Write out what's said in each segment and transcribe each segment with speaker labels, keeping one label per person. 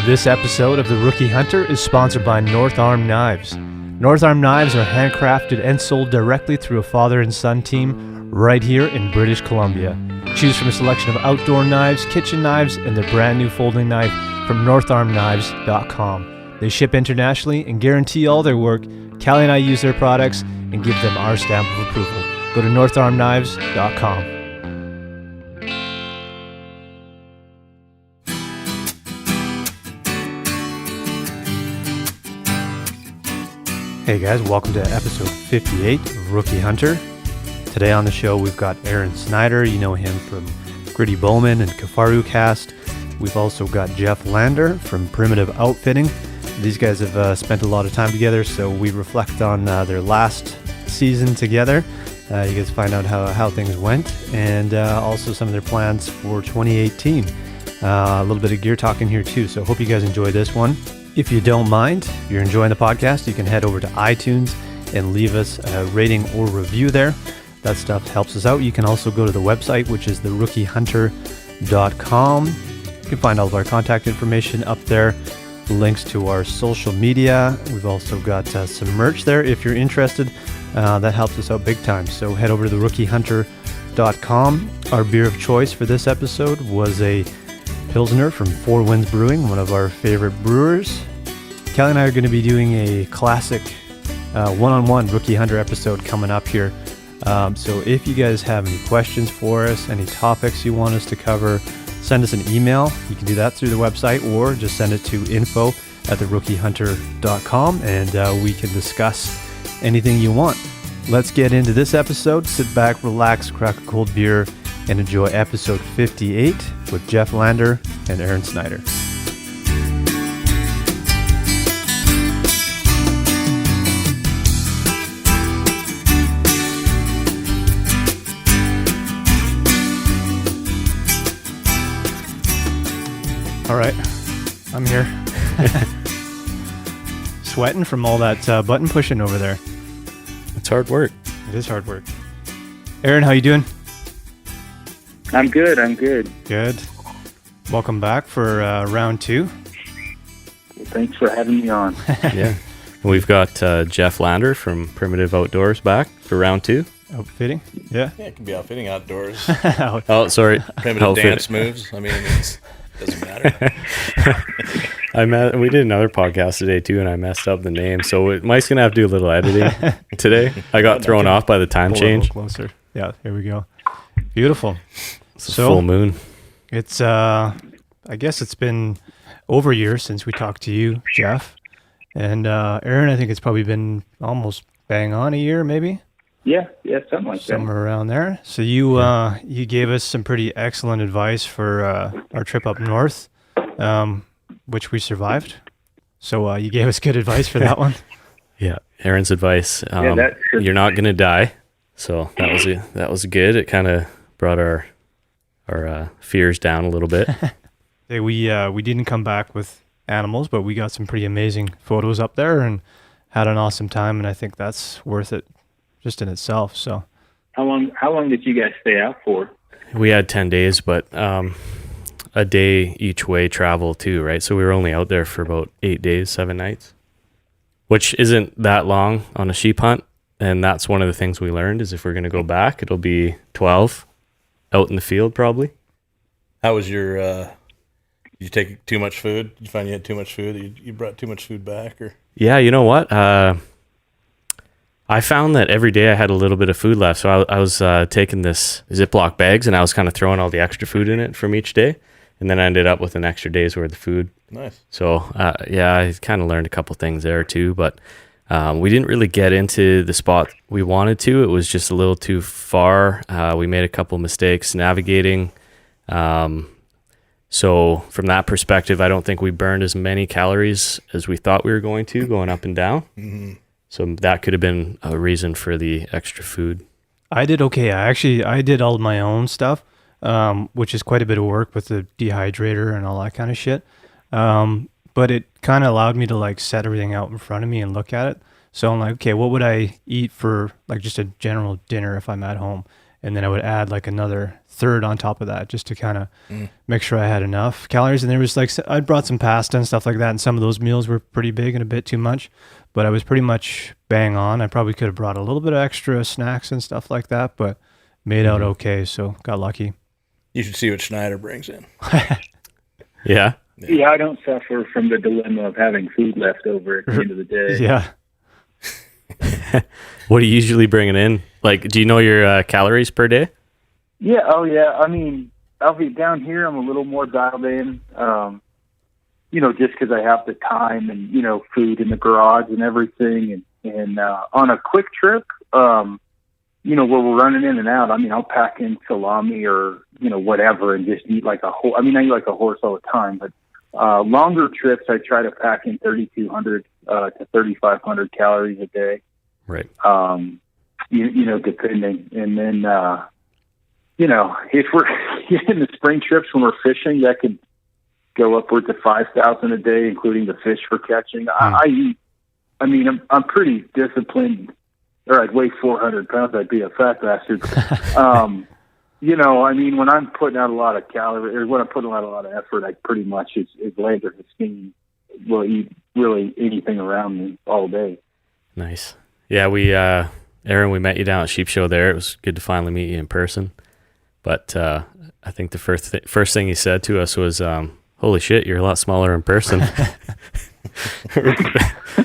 Speaker 1: This episode of The Rookie Hunter is sponsored by North Arm Knives. North Arm Knives are handcrafted and sold directly through a father and son team right here in British Columbia. Choose from a selection of outdoor knives, kitchen knives, and their brand new folding knife from northarmknives.com. They ship internationally and guarantee all their work. Callie and I use their products and give them our stamp of approval. Go to northarmknives.com. Hey guys, welcome to episode 58 of Rookie Hunter. Today on the show we've got Aron Snyder. You know him from Gritty Bowman and Kifarucast. We've also got Jeff Lander from Primitive Outfitting. These guys have spent a lot of time together, so we reflect on their last season together. You guys find out how things went and also some of their plans for 2018. A little bit of gear talking here too, so hope you guys enjoy this one. If you don't mind, if you're enjoying the podcast, you can head over to iTunes and leave us a rating or review there. That stuff helps us out. You can also go to the website, which is therookihunter.com. You can find all of our contact information up there, links to our social media. We've also got some merch there if you're interested. That helps us out big time. So head over to therookihunter.com. Our beer of choice for this episode was a Pilsner from Four Winds Brewing, one of our favorite brewers. Callie and I are going to be doing a classic one-on-one Rookie Hunter episode coming up here. So if you guys have any questions for us, any topics you want us to cover, send us an email. You can do that through the website or just send it to info@therookihunter.com and we can discuss anything you want. Let's get into this episode. Sit back, relax, crack a cold beer, and enjoy episode 58 with Jeff Lander and Aron Snyder. All right, I'm here. Sweating from all that button pushing over there.
Speaker 2: It's hard work.
Speaker 1: It is hard work. Aron, how you doing?
Speaker 3: I'm good.
Speaker 1: Good. Welcome back for round two.
Speaker 3: Well, thanks for having me on.
Speaker 2: Yeah. We've got Jeff Lander from Primitive Outdoors back for round two.
Speaker 1: Outfitting? Yeah.
Speaker 4: Yeah, it can be outfitting outdoors.
Speaker 2: Oh, sorry.
Speaker 4: Primitive
Speaker 2: Outfit.
Speaker 4: dance moves. I mean, it doesn't matter.
Speaker 2: We did another podcast today too, and I messed up the name. So Mike's going to have to do a little editing today. I got thrown off by the time change.
Speaker 1: Closer. Yeah, here we go. Beautiful.
Speaker 2: It's a full moon.
Speaker 1: It's, I guess it's been over a year since we talked to you, Jeff. And Aron, I think it's probably been almost bang on a year, maybe?
Speaker 3: Yeah, something like that.
Speaker 1: Somewhere around there. So you you gave us some pretty excellent advice for our trip up north, which we survived. So you gave us good advice for that one.
Speaker 2: Yeah, Aaron's advice. You're not going to die. So that was good. It kind of brought our fears down a little bit.
Speaker 1: Hey, we didn't come back with animals, but we got some pretty amazing photos up there and had an awesome time, and I think that's worth it just in itself. So
Speaker 3: how long did you guys stay out for?
Speaker 2: We had 10 days, but a day each way travel too, right? So we were only out there for about 8 days, 7 nights, which isn't that long on a sheep hunt. And that's one of the things we learned is if we're going to go back, it'll be 12 out in the field probably.
Speaker 4: How was your, did you take too much food? Did you find you had too much food? You brought too much food back? Or?
Speaker 2: Yeah, you know what? I found that every day I had a little bit of food left. So I was taking this Ziploc bags and I was kind of throwing all the extra food in it from each day. And then I ended up with an extra day's worth of food.
Speaker 4: Nice. So,
Speaker 2: yeah, I kind of learned a couple things there too, but we didn't really get into the spot we wanted to. It was just a little too far. We made a couple mistakes navigating. So from that perspective, I don't think we burned as many calories as we thought we were going to going up and down. Mm-hmm. So that could have been a reason for the extra food.
Speaker 1: I did okay. I did all my own stuff, which is quite a bit of work with the dehydrator and all that kind of shit. But it kind of allowed me to like set everything out in front of me and look at it. So I'm like, okay, what would I eat for like just a general dinner if I'm at home? and then I would add like another third on top of that just to kind of make sure I had enough calories. And there was like, I brought some pasta and stuff like that, and some of those meals were pretty big and a bit too much, but I was pretty much bang on. I probably could have brought a little bit of extra snacks and stuff like that, but made out okay, so got lucky.
Speaker 4: You should see what Snyder brings in.
Speaker 2: Yeah.
Speaker 3: Yeah, I don't suffer from the dilemma of having food left over at the end of the day.
Speaker 1: Yeah.
Speaker 2: What are you usually bringing in? Like, do you know your calories per day?
Speaker 3: Yeah, oh yeah. I mean, I'll be down here. I'm a little more dialed in, just because I have the time and, food in the garage and everything. And on a quick trip, where we're running in and out, I mean, I'll pack in salami or, whatever and just eat like a horse. I mean, I eat like a horse all the time, but longer trips, I try to pack in 3,200 to 3,500 calories a day.
Speaker 2: Right.
Speaker 3: Depending. And then, if we're in the spring trips when we're fishing, that could go upwards of 5,000 a day, including the fish for catching. I eat. I mean, I'm pretty disciplined. Or I'd weigh 400 pounds. I'd be a fat bastard. I mean, when I'm putting out a lot of calories, or when I'm putting out a lot of effort, I pretty much, as Lander has seen, will eat really anything around me all day.
Speaker 2: Nice. Yeah, Aaron, we met you down at Sheep Show there. It was good to finally meet you in person. But I think the first thing he said to us was, holy shit, you're a lot smaller in person.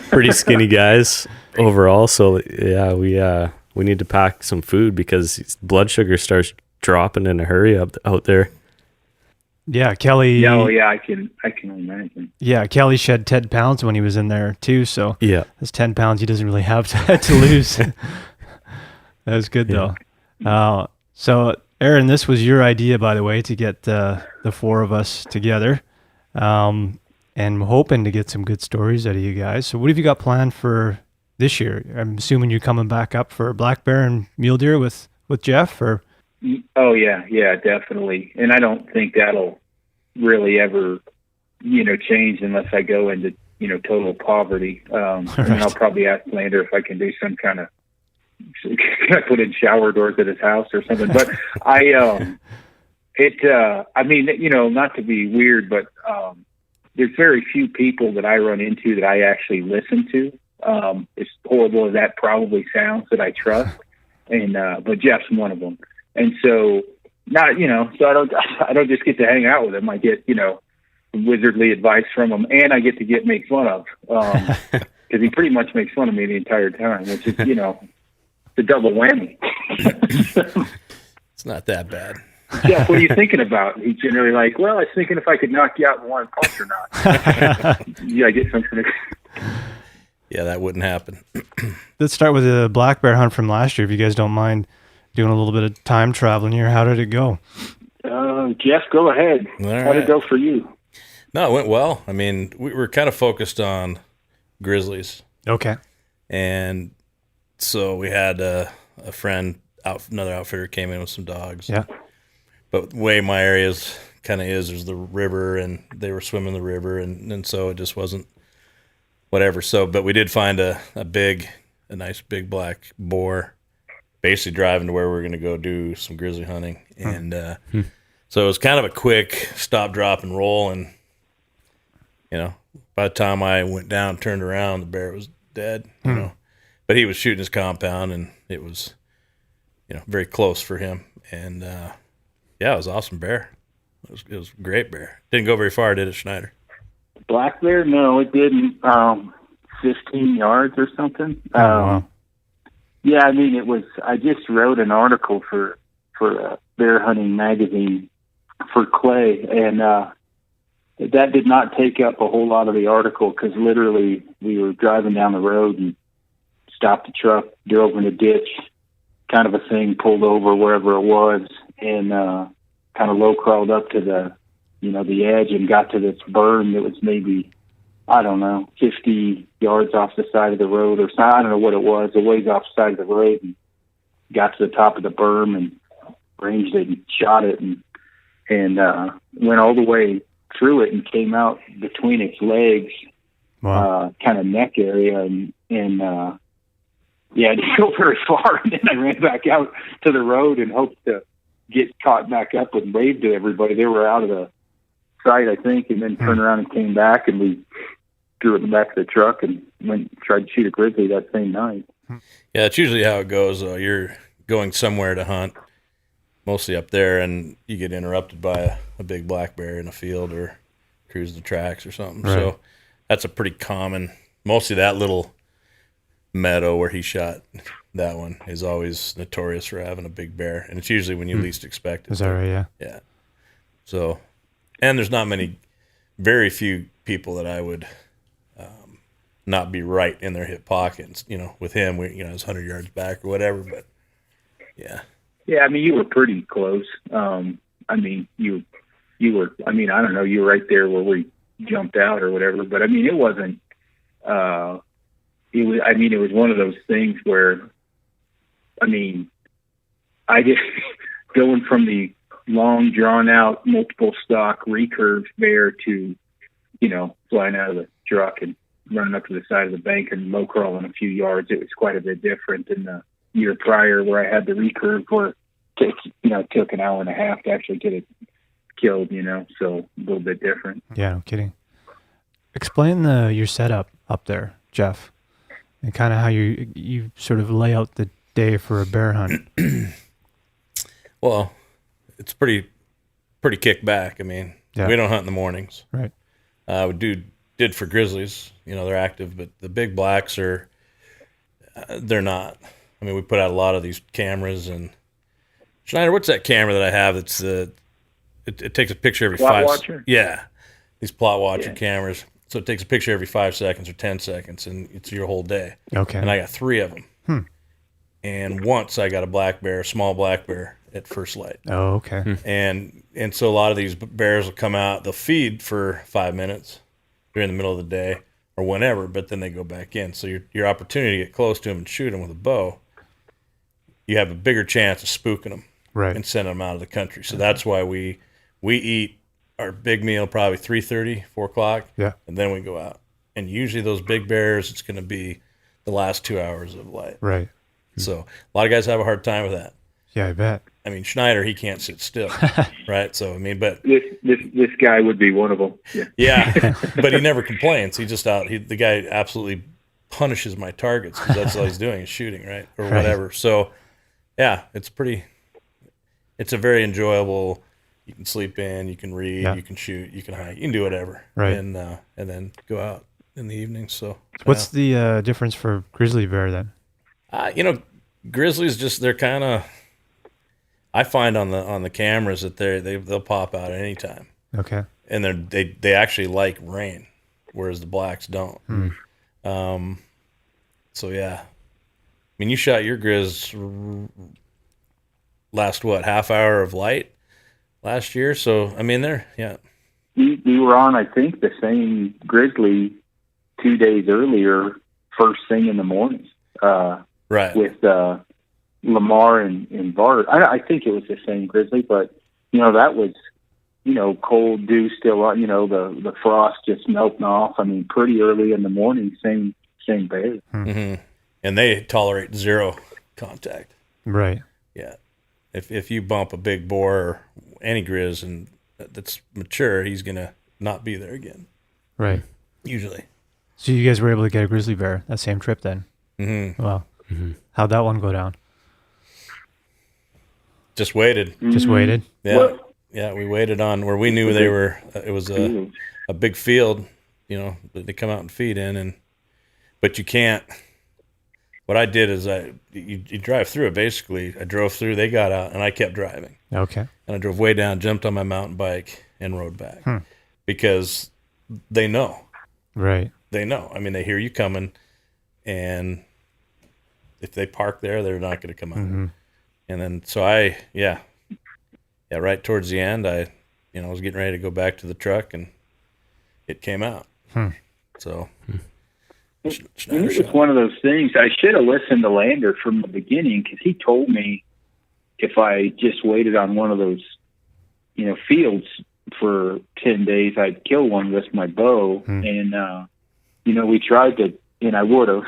Speaker 2: Pretty skinny guys overall. So, yeah, we need to pack some food because blood sugar starts dropping in a hurry out there.
Speaker 1: Yeah, Kelly.
Speaker 3: Oh yeah, I can imagine.
Speaker 1: Yeah, Kelly shed 10 pounds when he was in there too. So
Speaker 2: yeah,
Speaker 1: that's 10 pounds he doesn't really have to lose. That was good though. So Aaron, this was your idea, by the way, to get the four of us together, and I'm hoping to get some good stories out of you guys. So what have you got planned for this year? I'm assuming you're coming back up for black bear and mule deer with Jeff, or?
Speaker 3: Oh yeah, definitely. And I don't think that'll really ever, change unless I go into, total poverty. And then I'll probably ask Lander if I can do some kind of, can I put in shower doors at his house or something? But I mean, not to be weird, but there's very few people that I run into that I actually listen to. As horrible as that probably sounds, that I trust. And but Jeff's one of them. And so, so I don't just get to hang out with him. I get, wizardly advice from him, and I get to make fun of, because he pretty much makes fun of me the entire time, which is, the double whammy.
Speaker 4: It's not that bad.
Speaker 3: Jeff, what are you thinking about? He's generally like, well, I was thinking if I could knock you out in one punch or not. Yeah, I get something.
Speaker 4: Yeah, that wouldn't happen.
Speaker 1: Let's start with the black bear hunt from last year, if you guys don't mind doing a little bit of time traveling here. How did it go?
Speaker 3: Jeff, go ahead. How did it go for you?
Speaker 4: No, it went well. I mean, we were kind of focused on grizzlies.
Speaker 1: Okay.
Speaker 4: And so we had a friend, another outfitter came in with some dogs.
Speaker 1: Yeah.
Speaker 4: But the way my area kind of is, there's the river, and they were swimming the river, and so it just wasn't whatever. So, but we did find a nice big black boar, basically driving to where we were going to go do some grizzly hunting. And so it was kind of a quick stop, drop, and roll. And, by the time I went down, turned around, the bear was dead, But he was shooting his compound, and it was, very close for him. And, it was an awesome bear. It was a great bear. Didn't go very far, did it, Schneider?
Speaker 3: Black bear? No, it didn't. 15 yards or something.
Speaker 1: Wow.
Speaker 3: Yeah, I mean, I just wrote an article for a bear hunting magazine for Clay, and that did not take up a whole lot of the article, because literally we were driving down the road and stopped the truck, drove in a ditch, kind of a thing, pulled over wherever it was, and kind of low crawled up to the edge and got to this berm that was maybe, I don't know, 50 yards off the side of the road or something. I don't know what it was, a ways off the side of the road, and got to the top of the berm and ranged it and shot it and went all the way through it and came out between its legs,
Speaker 1: Wow.
Speaker 3: kind of neck area, and yeah, I didn't go very far, and then I ran back out to the road and hoped to get caught back up and waved to everybody. They were out of the sight, I think, and then turned around and came back, and we threw it in the back of the truck and tried to shoot a grizzly that same night.
Speaker 4: Yeah, it's usually how it goes, though. You're going somewhere to hunt, mostly up there, and you get interrupted by a big black bear in a field or cruise the tracks or something.
Speaker 1: Right.
Speaker 4: So that's a pretty common, mostly that little meadow where he shot that one is always notorious for having a big bear, and it's usually when you least expect it.
Speaker 1: Is that right? Yeah.
Speaker 4: Yeah. So, and there's not very few people that I would not be right in their hip pockets. With him, it's 100 yards back or whatever, but yeah.
Speaker 3: Yeah, I mean, you were pretty close. I mean, you were, I mean, I don't know, you were right there where we jumped out or whatever, but I mean, it wasn't, it was one of those things where, I mean, I just, going from the long, drawn-out, multiple stock recurve bear to, flying out of the truck and running up to the side of the bank and low crawling a few yards, it was quite a bit different than the year prior where I had the recurve where it took an hour and a half to actually get it killed, so a little bit different.
Speaker 1: Yeah, no kidding. Explain your setup up there, Jeff, and kind of how you sort of lay out the day for a bear hunt.
Speaker 4: Well, it's pretty kick back. I mean, we don't hunt in the mornings.
Speaker 1: Right.
Speaker 4: We did for grizzlies. They're active, but the big blacks they're not. I mean, we put out a lot of these cameras. And Schneider, what's that camera that I have? That's it takes a picture every
Speaker 3: plot
Speaker 4: 5
Speaker 3: watcher?
Speaker 4: Yeah, these plot watcher cameras. So it takes a picture every 5 seconds or 10 seconds, and it's your whole day.
Speaker 1: Okay.
Speaker 4: And I got 3 of them. And once I got a small black bear at first light.
Speaker 1: Oh, okay.
Speaker 4: And so a lot of these bears will come out. They'll feed for 5 minutes during the middle of the day or whenever, but then they go back in. So your opportunity to get close to them and shoot them with a bow, you have a bigger chance of spooking them,
Speaker 1: right,
Speaker 4: and sending them out of the country. So that's why we eat our big meal probably 3:30, 4 o'clock, and then we go out. And usually those big bears, it's going to be the last 2 hours of light.
Speaker 1: Right.
Speaker 4: So a lot of guys have a hard time with that.
Speaker 1: Yeah, I bet.
Speaker 4: I mean, Schneider, he can't sit still, right? So, I mean, but
Speaker 3: this guy would be one of them.
Speaker 4: Yeah, but he never complains. He just the guy absolutely punishes my targets because that's all he's doing is shooting, right? Or whatever. So, yeah, it's a very enjoyable, you can sleep in, you can read, you can shoot, you can hike, you can do whatever.
Speaker 1: Right.
Speaker 4: And then go out in the evening. So,
Speaker 1: what's the difference for grizzly bear then?
Speaker 4: Grizzlies they're kind of, I find on the cameras that they'll pop out at any time.
Speaker 1: Okay.
Speaker 4: And they actually like rain, whereas the blacks don't. So yeah, I mean, you shot your grizz last half hour of light last year. So I mean,
Speaker 3: we were on, I think, the same grizzly 2 days earlier, first thing in the morning.
Speaker 4: Right.
Speaker 3: With Lamar and Bart. I think it was the same grizzly, but that was cold, dew still on, the frost just melting off. I mean, pretty early in the morning, same bear.
Speaker 4: Mm-hmm. And they tolerate zero contact.
Speaker 1: Right.
Speaker 4: Yeah. If you bump a big boar or any grizz and that's mature, he's gonna not be there again.
Speaker 1: Right.
Speaker 4: Usually.
Speaker 1: So you guys were able to get a grizzly bear that same trip then?
Speaker 4: Mm-hmm.
Speaker 1: Wow. Mm-hmm. How'd that one go down?
Speaker 4: Just waited.
Speaker 1: Just waited?
Speaker 4: Yeah.
Speaker 3: What?
Speaker 4: Yeah, we waited on where we knew they were. It was a big field, that they come out and feed in, but you can't. What I did is you drive through it. Basically, I drove through. They got out, and I kept driving.
Speaker 1: Okay.
Speaker 4: And I drove way down, jumped on my mountain bike, and rode back because they know.
Speaker 1: Right.
Speaker 4: They know. I mean, they hear you coming, and if they park there, they're not going to come out.
Speaker 1: Mm-hmm.
Speaker 4: And then, so right towards the end, I was getting ready to go back to the truck, and it came out. So,
Speaker 3: it was one of those things. I should have listened to Lander from the beginning because he told me if I just waited on one of those, fields for 10 days, I'd kill one with my bow. And, we tried to, and I would have.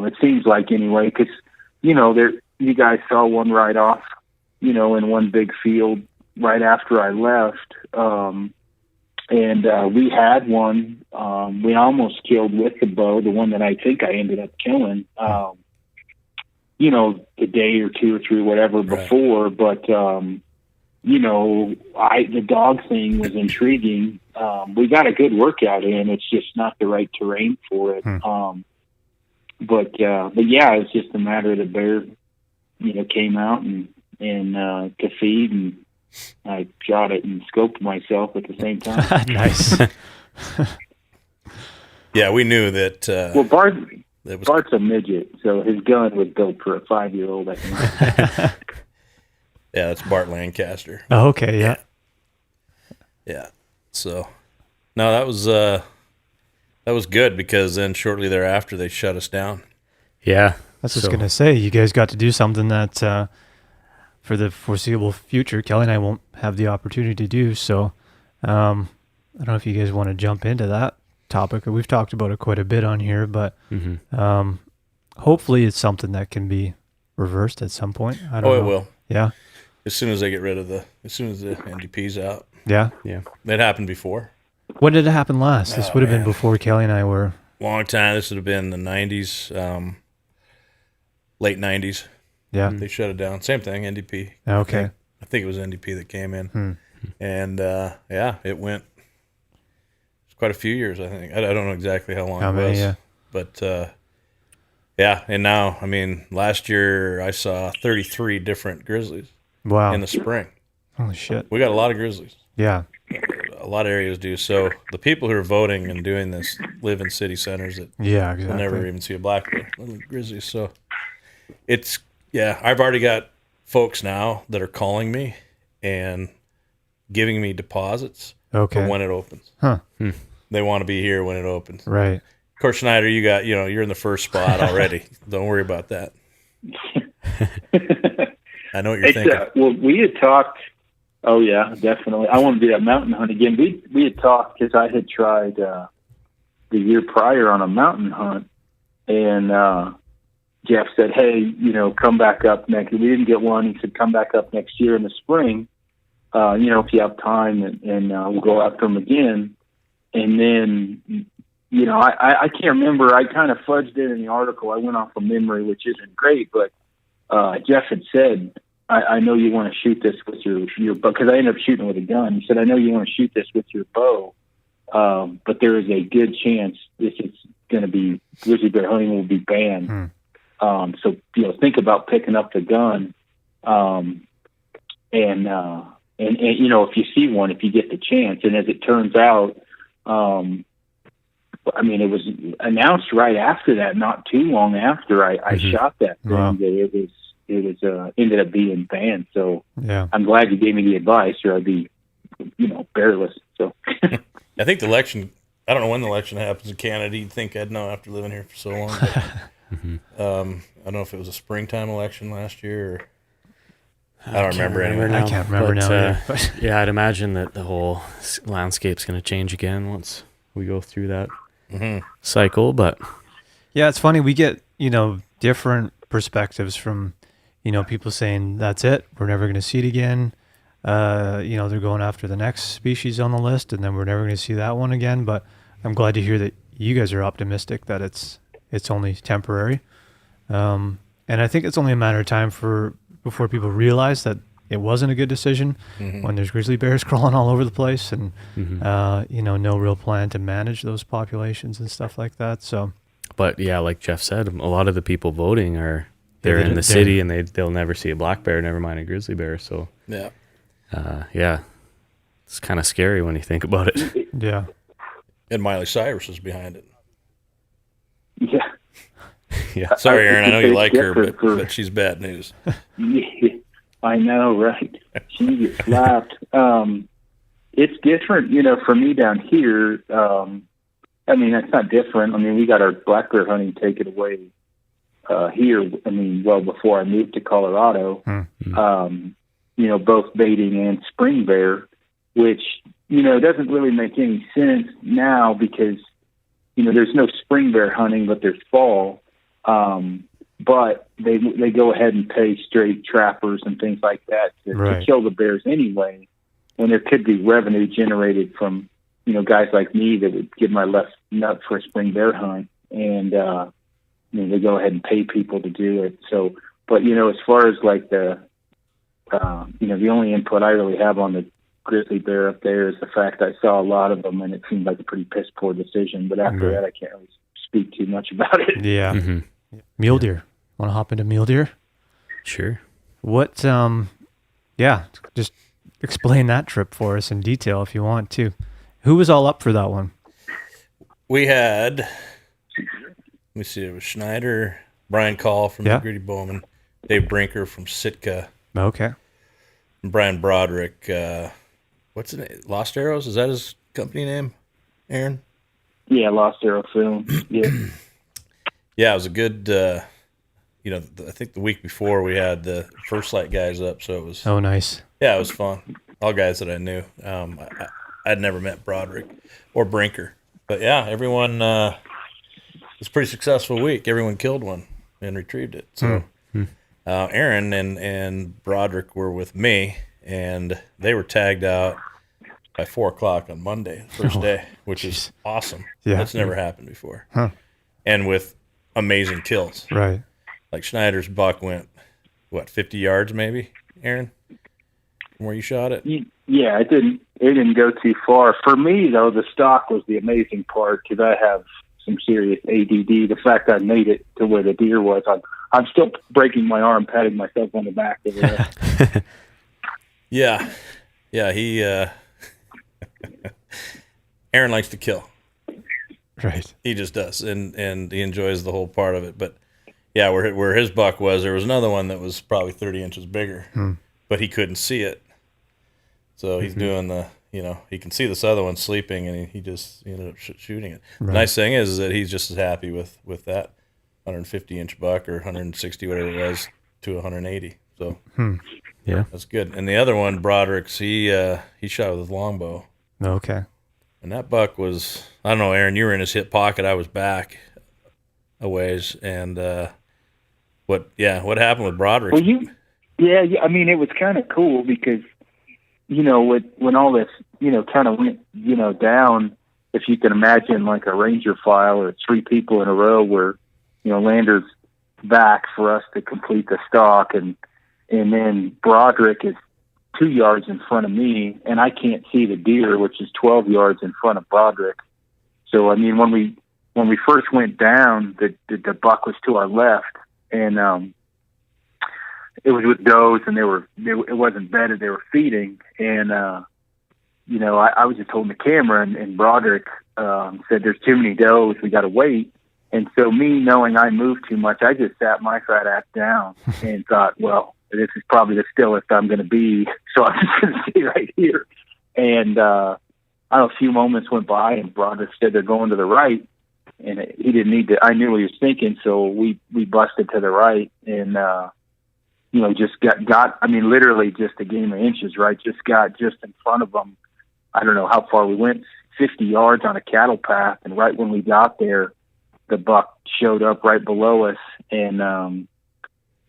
Speaker 3: It seems like anyway, because you guys saw one right off, in one big field right after I left. And we had one we almost killed with the bow, the one that I think I ended up killing, the day or two or three, whatever, before. But, the dog thing was intriguing. We got a good workout in. It's just not the right terrain for it. But yeah, it's just a matter of the bear, came out and to feed, and I shot it and scoped myself at the same time.
Speaker 1: Nice.
Speaker 4: Yeah, we knew that.
Speaker 3: Well, Bart's a midget, so his gun was built for a 5-year-old, I think.
Speaker 4: Yeah, that's Bart Lancaster.
Speaker 1: Oh, okay, yeah.
Speaker 4: Yeah. So, no, that was good, because then shortly thereafter they shut us down.
Speaker 2: Yeah.
Speaker 1: That's what I was going to say. You guys got to do something that for the foreseeable future, Kelly and I won't have the opportunity to do. So I don't know if you guys want to jump into that topic. We've talked about it quite a bit on here, but hopefully it's something that can be reversed at some point. I don't know.
Speaker 4: It will.
Speaker 1: Yeah.
Speaker 4: As soon as they get rid of as soon as the NDP's out.
Speaker 1: Yeah.
Speaker 2: Yeah.
Speaker 4: That happened before.
Speaker 1: When did it happen last? This would have been before Kelly and I were.
Speaker 4: Long time. This would have been the 90s, late 90s.
Speaker 1: Yeah.
Speaker 4: They shut it down. Same thing, NDP.
Speaker 1: Okay.
Speaker 4: I think it was NDP that came in. And, it went quite a few years, I think. I don't know exactly how long it was. Yeah. But, and now, last year I saw 33 different grizzlies.
Speaker 1: Wow.
Speaker 4: In the spring.
Speaker 1: Holy shit.
Speaker 4: We got a lot of grizzlies.
Speaker 1: Yeah.
Speaker 4: A lot of areas do. So the people who are voting and doing this live in city centers that will never even see a black bear, little grizzlies. So it's, I've already got folks now that are calling me and giving me deposits for when it opens.
Speaker 1: Huh.
Speaker 4: They want to be here when it opens.
Speaker 1: Right.
Speaker 4: Of course, Snyder, you got, you're in the first spot already. Don't worry about that. I know what you're thinking.
Speaker 3: Well, we had talked. Oh yeah, definitely. I want to do that mountain hunt again. We had talked, because I had tried the year prior on a mountain hunt, and Jeff said, "Hey, come back up next." We didn't get one. He said, "Come back up next year in the spring, if you have time, and we'll go after them again." And then, I can't remember. I kind of fudged it in the article. I went off of memory, which isn't great, but Jeff had said, I know you want to shoot this with your bow, because I ended up shooting with a gun. He said, I know you want to shoot this with your bow, but there is a good chance this is going to be, grizzly bear hunting will be banned. So, think about picking up the gun. And if you see one, if you get the chance. And as it turns out, it was announced right after that, not too long after I shot that thing, that it was ended up being banned. So I'm glad you gave me the advice, or I'd be, bearless. So
Speaker 4: I think the election, I don't know when the election happens in Canada. You'd think I'd know after living here for so long. But, I don't know if it was a springtime election last year, or I don't remember anyway.
Speaker 1: I can't remember now.
Speaker 2: Yeah, I'd imagine that the whole landscape's going to change again once we go through that cycle. But
Speaker 1: yeah, it's funny. We get, different perspectives from, people saying that's it, we're never going to see it again. They're going after the next species on the list, and then we're never going to see that one again. But I'm glad to hear that you guys are optimistic that it's only temporary. And I think it's only a matter of time before people realize that it wasn't a good decision when there's grizzly bears crawling all over the place, and no real plan to manage those populations and stuff like that. So,
Speaker 2: but yeah, like Jeff said, a lot of the people voting they're in the city, and they'll never see a black bear, never mind a grizzly bear. So it's kind of scary when you think about it.
Speaker 1: Yeah.
Speaker 4: And Miley Cyrus is behind it.
Speaker 3: Yeah.
Speaker 2: Yeah.
Speaker 4: Sorry, Aaron, I know you like her, but she's bad news.
Speaker 3: Yeah, I know, right? She gets slapped. It's different, for me down here. It's not different. We got our black bear hunting taken away here. Well before I moved to Colorado. Both baiting and spring bear, which doesn't really make any sense now, because there's no spring bear hunting, but there's fall. but they go ahead and pay straight trappers and things like that to kill the bears anyway, when there could be revenue generated from, you know, guys like me that would give my left nut for a spring bear hunt, and you know, they go ahead and pay people to do it. So, but you know, as far as like the you know, the only input I really have on the grizzly bear up there is the fact I saw a lot of them, and it seemed like a pretty piss poor decision. But after that, I can't really speak too much about it.
Speaker 1: Yeah. Mm-hmm. Mule deer. Want to hop into mule deer?
Speaker 2: Sure.
Speaker 1: What? Yeah, just explain that trip for us in detail if you want to. Who was all up for that one?
Speaker 4: We had, let me see, it was Schneider, Brian Call from the Gritty Bowman, Dave Brinker from Sitka.
Speaker 1: Okay.
Speaker 4: And Brian Broderick, what's the name? Lost Arrows? Is that his company name, Aaron?
Speaker 3: Yeah, Lost Arrow Film. Yeah.
Speaker 4: Yeah, it was a good, you know, I think the week before we had the First Light guys up, so it was.
Speaker 1: Oh, nice.
Speaker 4: Yeah, it was fun. All guys that I knew. I'd never met Broderick or Brinker. But yeah, everyone, it was a pretty successful week. Everyone killed one and retrieved it. So Aaron and Broderick were with me, and they were tagged out by 4:00 on Monday, first day, which is awesome. Yeah. That's never happened before. Huh. And with amazing kills.
Speaker 1: Right.
Speaker 4: Like Schneider's buck went, 50 yards maybe, Aaron, from where you shot it?
Speaker 3: Yeah, it didn't go too far. For me, though, the stock was the amazing part, because I have some serious ADD. The fact I made it to where the deer was, I'm still breaking my arm, patting myself on the back over there.
Speaker 4: Yeah, he Aaron likes to kill.
Speaker 1: Right.
Speaker 4: He just does, and he enjoys the whole part of it. But yeah, where his buck was, there was another one that was probably 30 inches bigger, but he couldn't see it. So he's doing the, you know, he can see this other one sleeping, and he ended up shooting it. Right. The nice thing is that he's just as happy with that 150-inch buck, or 160, whatever it was, to 180. So
Speaker 1: yeah,
Speaker 4: that's good. And the other one, Broderick's, he shot with his longbow.
Speaker 1: Okay.
Speaker 4: And that buck was, I don't know, Aaron, you were in his hip pocket. I was back a ways. And what happened with Broderick?
Speaker 3: Well, I mean, it was kind of cool because, you know, when all this, you know, kind of went, you know, down, if you can imagine like a ranger file or 3 people in a row where, you know, Lander's back for us to complete the stalk, and then Broderick is 2 yards in front of me, and I can't see the deer, which is 12 yards in front of Broderick. So, I mean, when we first went down, the buck was to our left, and it was with does, and it wasn't bedded, they were feeding, and you know, I was just holding the camera, and Broderick said, "There's too many does, we got to wait." And so, me knowing I moved too much, I just sat my fat ass down and thought, well, this is probably the stillest I'm going to be, so I'm just going to stay right here. And I don't know, a few moments went by, and Broderick said they're going to the right, and he didn't need to. I knew what he was thinking, so we busted to the right, and you know, just got. I mean, literally just a game of inches, right? Just got just in front of them. I don't know how far we went, 50 yards on a cattle path, and right when we got there, the buck showed up right below us, and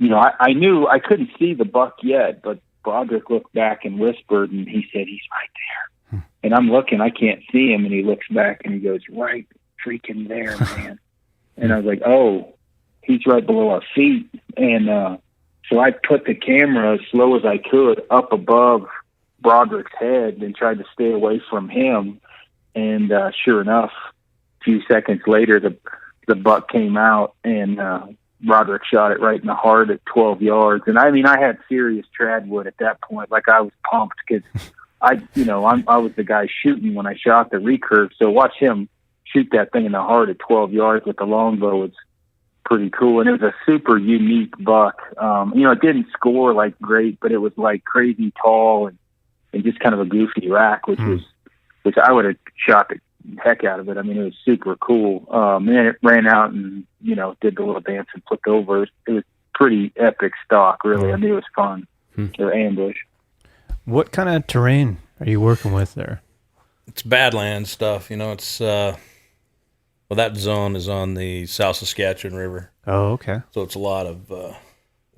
Speaker 3: you know, I knew I couldn't see the buck yet, but Broderick looked back and whispered, and he said, "He's right there." And I'm looking, I can't see him, and he looks back and he goes, "Right freaking there, man." And I was like, "Oh, he's right below our feet." And so I put the camera as slow as I could up above Broderick's head and tried to stay away from him. And sure enough, a few seconds later, the buck came out, and Broderick shot it right in the heart at 12 yards. And I mean, I had serious Tradwood at that point. Like, I was pumped because I was the guy shooting when I shot the recurve. So watch him shoot that thing in the heart at 12 yards with the longbow. It's pretty cool. And it was a super unique buck. You know, it didn't score like great, but it was like crazy tall and just kind of a goofy rack, which I would have shot the heck out of it. I mean, it was super cool. And then it ran out and, you know, did the little dance and flipped over. It was pretty epic stock, really. I mean, it was fun. Or ambush.
Speaker 1: What kind of terrain are you working with there?
Speaker 4: It's badland stuff, you know. It's Well, that zone is on the South Saskatchewan River.
Speaker 1: Oh, okay.
Speaker 4: So it's a lot of,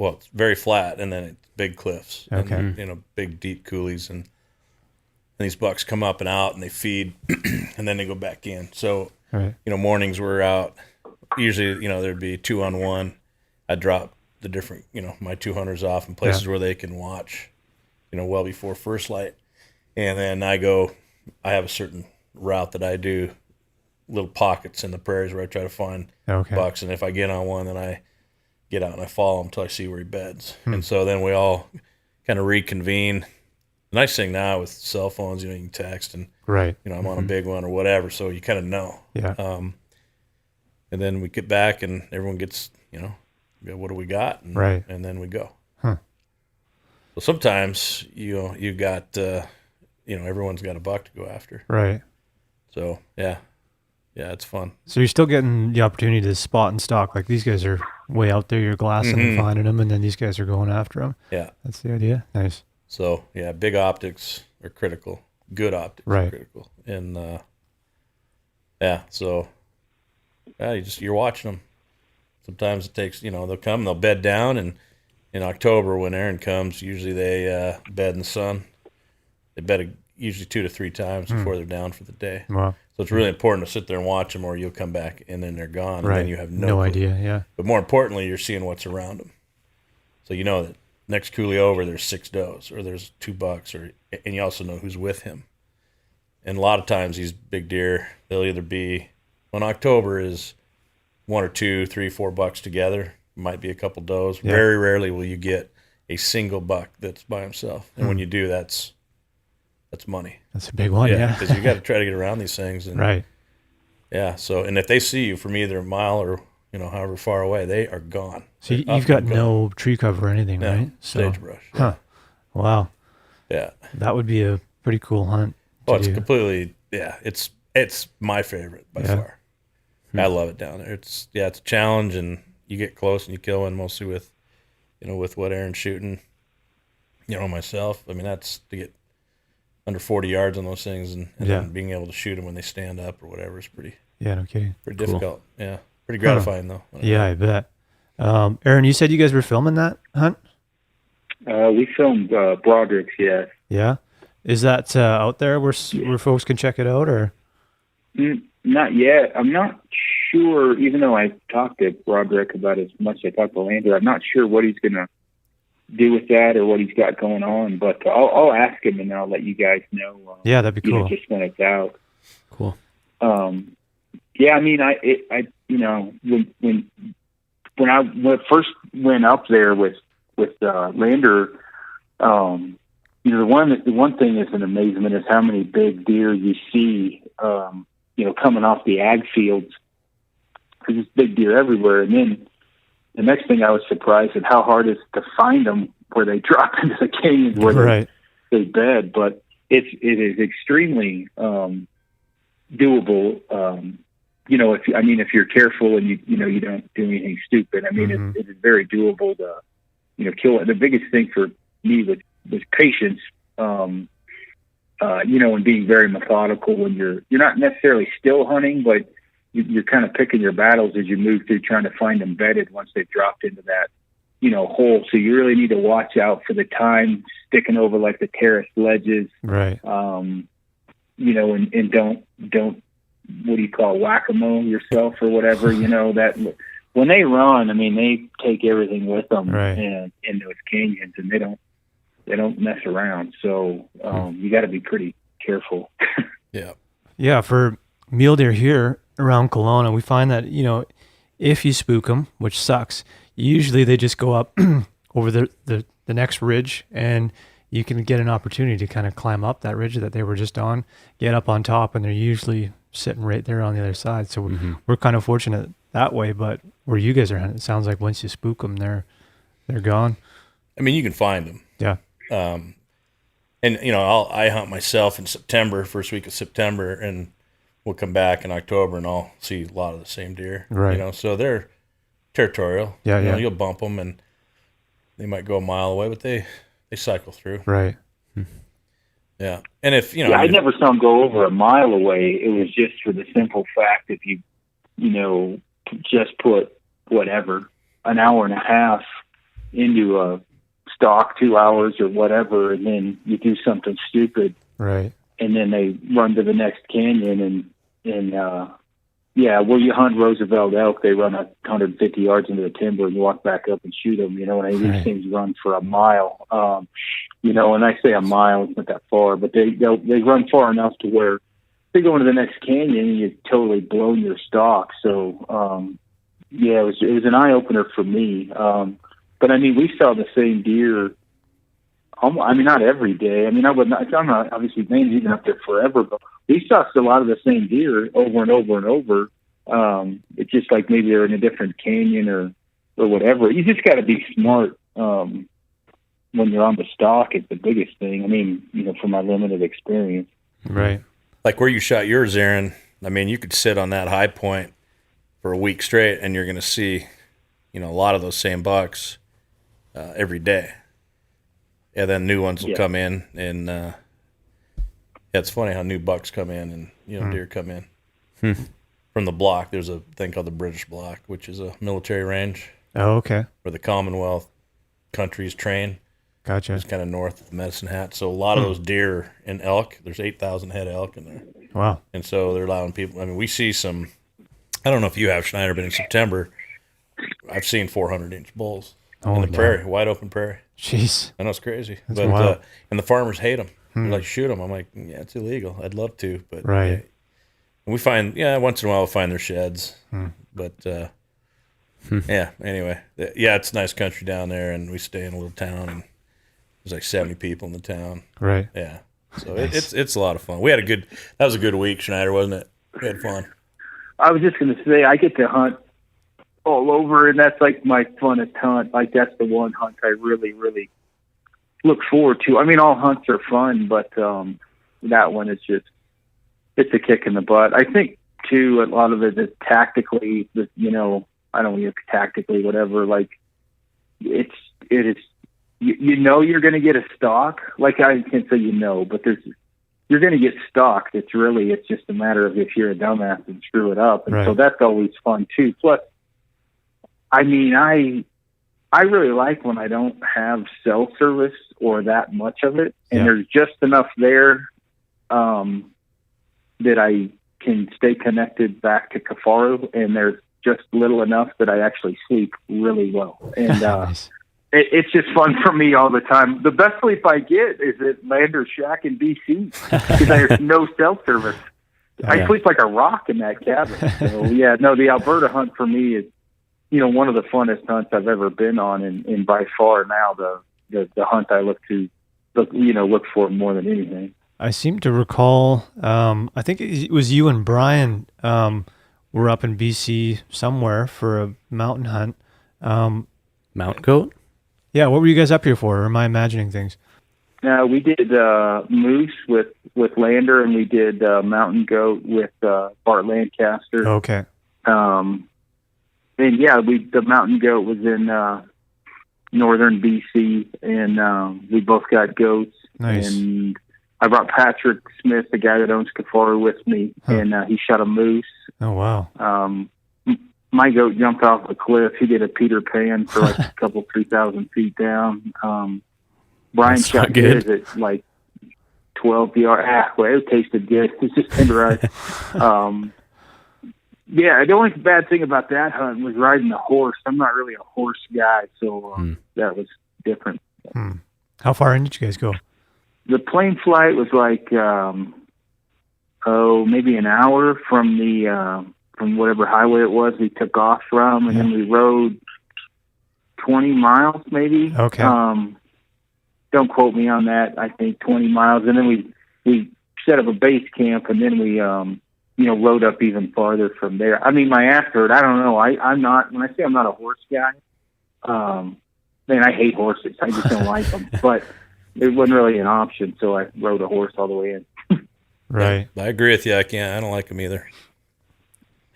Speaker 4: it's very flat, and then it's big cliffs.
Speaker 1: Okay.
Speaker 4: And, big, deep coulees. And these bucks come up and out, and they feed, and then they go back in. So,
Speaker 1: Right.
Speaker 4: Mornings we're out. Usually, there'd be 2-on-1. I'd drop the different, my 2 hunters off in places where they can watch, well before first light. And then I have a certain route that I do, little pockets in the prairies where I try to find bucks. And if I get on one, then I get out and I follow him until I see where he beds. And so then we all kind of reconvene. The nice thing now with cell phones, you can text and,
Speaker 1: Right.
Speaker 4: I'm on a big one or whatever. So you kind of know.
Speaker 1: Yeah.
Speaker 4: And then we get back and everyone gets, what do we got? And,
Speaker 1: Right.
Speaker 4: And then we go.
Speaker 1: Huh.
Speaker 4: So sometimes, you got, everyone's got a buck to go after.
Speaker 1: Right.
Speaker 4: So, yeah, it's fun.
Speaker 1: So you're still getting the opportunity to spot and stalk. Like these guys are way out there, you're glassing and finding them, and then these guys are going after them.
Speaker 4: Yeah.
Speaker 1: That's the idea. Nice.
Speaker 4: So, yeah, big optics are critical. Good optics
Speaker 1: Right.
Speaker 4: are critical. And, so, you're watching them. Sometimes it takes, they'll come, they'll bed down, and in October when Aron comes, usually they bed in the sun. They bed usually 2 to 3 times before they're down for the day.
Speaker 1: Wow.
Speaker 4: So it's really important to sit there and watch them, or you'll come back and then they're gone,
Speaker 1: Right.
Speaker 4: and then you have no clue.
Speaker 1: idea. Yeah.
Speaker 4: But more importantly, you're seeing what's around them. So you know that next coulee over, there's 6 does, or there's 2 bucks, and you also know who's with him. And a lot of times these big deer, they'll either be, when October is 1 or 2, 3, 4 bucks together, might be a couple does.
Speaker 1: Yeah.
Speaker 4: Very rarely will you get a single buck that's by himself. And when you do, that's money.
Speaker 1: That's a big one. Yeah.
Speaker 4: Because you got to try to get around these things. And,
Speaker 1: Right.
Speaker 4: Yeah. So, and if they see you from either a mile or, however far away, they are gone.
Speaker 1: So
Speaker 4: They're
Speaker 1: you've
Speaker 4: up
Speaker 1: got
Speaker 4: and gone.
Speaker 1: no tree cover or anything,
Speaker 4: No,
Speaker 1: right? So,
Speaker 4: sagebrush.
Speaker 1: Huh. Wow.
Speaker 4: Yeah.
Speaker 1: That would be a pretty cool hunt.
Speaker 4: Oh,
Speaker 1: to
Speaker 4: it's
Speaker 1: do.
Speaker 4: completely, it's my favorite by far. I love it down there. It's a challenge, and you get close and you kill one, mostly with, with what Aron's shooting, myself. I mean, that's to get under 40 yards on those things, and then being able to shoot them when they stand up or whatever is pretty
Speaker 1: No kidding.
Speaker 4: difficult. Yeah. Pretty gratifying though.
Speaker 1: Yeah, I bet. Aron, you said you guys were filming that hunt?
Speaker 3: We filmed Broderick's, yes.
Speaker 1: Yeah. Is that out there where folks can check it out, or?
Speaker 3: Not yet. I'm not sure, even though I talked to Broderick about as much as I talked to Lander, I'm not sure what he's going to do with that or what he's got going on, but I'll ask him and I'll let you guys know.
Speaker 1: Yeah, that'd be cool.
Speaker 3: Just when it's out.
Speaker 2: Cool.
Speaker 3: Yeah, I mean, when I first went up there with Lander, the one thing that's an amazement is how many big deer you see, coming off the ag fields. There's big deer everywhere, and then the next thing I was surprised at how hard it is to find them where they drop into the canyons where they bed. But it is extremely doable. If you're careful and you don't do anything stupid. I mean, it is very doable to kill it. The biggest thing for me was patience. And being very methodical when you're not necessarily still hunting, but you're kind of picking your battles as you move through, trying to find them bedded once they've dropped into that, hole. So you really need to watch out for the time sticking over like the terraced ledges.
Speaker 1: Right.
Speaker 3: And don't, what do you call, whack-a-mole yourself or whatever, that when they run, I mean, they take everything with them and in those canyons, and they don't mess around. So you got to be pretty careful.
Speaker 4: Yeah.
Speaker 1: Yeah. For mule deer here around Kelowna, we find that, if you spook them, which sucks, usually they just go up over the next ridge, and you can get an opportunity to kind of climb up that ridge that they were just on, get up on top, and they're usually sitting right there on the other side. So we're kind of fortunate that way, but where you guys are hunting, it sounds like once you spook them, they're gone.
Speaker 4: I mean, you can find them.
Speaker 1: Yeah.
Speaker 4: I hunt myself in September, first week of September, and we'll come back in October, and I'll see a lot of the same deer.
Speaker 1: Right.
Speaker 4: So they're territorial.
Speaker 1: Yeah.
Speaker 4: You'll bump them, and they might go a mile away, but they cycle through.
Speaker 1: Right.
Speaker 4: Yeah. And if
Speaker 3: I never saw them go over a mile away. It was just for the simple fact if you just put whatever, an hour and a half into a stock, 2 hours or whatever, and then you do something stupid.
Speaker 1: Right.
Speaker 3: And then they run to the next canyon where you hunt Roosevelt elk, they run 150 yards into the timber and you walk back up and shoot them, and these things run for a mile. And I say a mile, it's not that far, but they run far enough to where they go into the next canyon and you've totally blown your stock. So, it was an eye opener for me. But I mean, we saw the same deer. Not every day. I'm not obviously Maine's even up there forever, but we saw a lot of the same deer over and over and over. It's just like maybe they're in a different canyon or whatever. You just got to be smart when you're on the stalk. It's the biggest thing. From my limited experience.
Speaker 1: Right.
Speaker 4: Like where you shot yours, Aaron. You could sit on that high point for a week straight, and you're going to see, a lot of those same bucks every day. Yeah, then new ones will come in, and it's funny how new bucks come in and deer come in from the block. There's a thing called the British block, which is a military range.
Speaker 1: Oh, okay.
Speaker 4: Where the Commonwealth countries train.
Speaker 1: Gotcha.
Speaker 4: It's kind of north of Medicine Hat, so a lot of those deer and elk. There's 8,000 head of elk in there.
Speaker 1: Wow.
Speaker 4: And so they're allowing people. We see some. I don't know if you have, Schneider, but in September, I've seen 400-inch bulls in the prairie, wide open prairie.
Speaker 1: Jeez.
Speaker 4: I know, it's crazy.
Speaker 1: That's wild.
Speaker 4: And the farmers hate them. They're like, shoot them. I'm like, yeah, it's illegal. I'd love to. But
Speaker 1: right.
Speaker 4: We find, once in a while we'll find their sheds. But, anyway. Yeah, it's nice country down there, and we stay in a little town, and there's like 70 people in the town.
Speaker 1: Right.
Speaker 4: Yeah. So nice. It's a lot of fun. That was a good week, Schneider, wasn't it? We had fun. I
Speaker 3: was just going to say, I get to hunt all over, and that's like my funnest hunt. Like that's the one hunt I really, really look forward to. All hunts are fun, but that one is it's a kick in the butt. I think too, a lot of it is tactically, I don't know, tactically, whatever. Like it is, you're going to get a stalk. Like I can't say but you're going to get stalked. It's just a matter of if you're a dumbass and screw it up. And so that's always fun too. Plus, I really like when I don't have cell service or that much of it, and there's just enough there that I can stay connected back to Kifaru, and there's just little enough that I actually sleep really well. And
Speaker 1: nice.
Speaker 3: It's just fun for me all the time. The best sleep I get is at Lander's Shack in BC because there's no cell service. I sleep like a rock in that cabin. So the Alberta hunt for me is, one of the funnest hunts I've ever been on, and by far now the hunt I look for more than anything.
Speaker 1: I seem to recall, I think it was you and Brian were up in BC somewhere for a mountain hunt.
Speaker 2: Mountain goat?
Speaker 1: Yeah, what were you guys up here for? Or am I imagining things?
Speaker 3: We did moose with Lander, and we did mountain goat with Bart Lancaster.
Speaker 1: Okay.
Speaker 3: And the mountain goat was in northern BC, and we both got goats.
Speaker 1: Nice.
Speaker 3: And I brought Patrick Smith, the guy that owns Kifaru, with me, and he shot a moose.
Speaker 1: Oh, wow.
Speaker 3: My goat jumped off a cliff. He did a Peter Pan for like a couple 3,000 feet down. Brian shot his at like 12 yards. It tasted good. It's just tenderized. The only bad thing about that hunt was riding a horse. I'm not really a horse guy, so that was different.
Speaker 1: How far in did you guys go?
Speaker 3: The plane flight was like, maybe an hour from from whatever highway it was we took off from, and then we rode 20 miles maybe.
Speaker 1: Okay.
Speaker 3: Don't quote me on that. I think 20 miles, and then we set up a base camp, and then we rode up even farther from there. My ass hurt. I don't know. I'm not. When I say I'm not a horse guy, man, I hate horses. I just don't like them. But it wasn't really an option, so I rode a horse all the way in.
Speaker 1: Right.
Speaker 4: I agree with you. I don't like them either.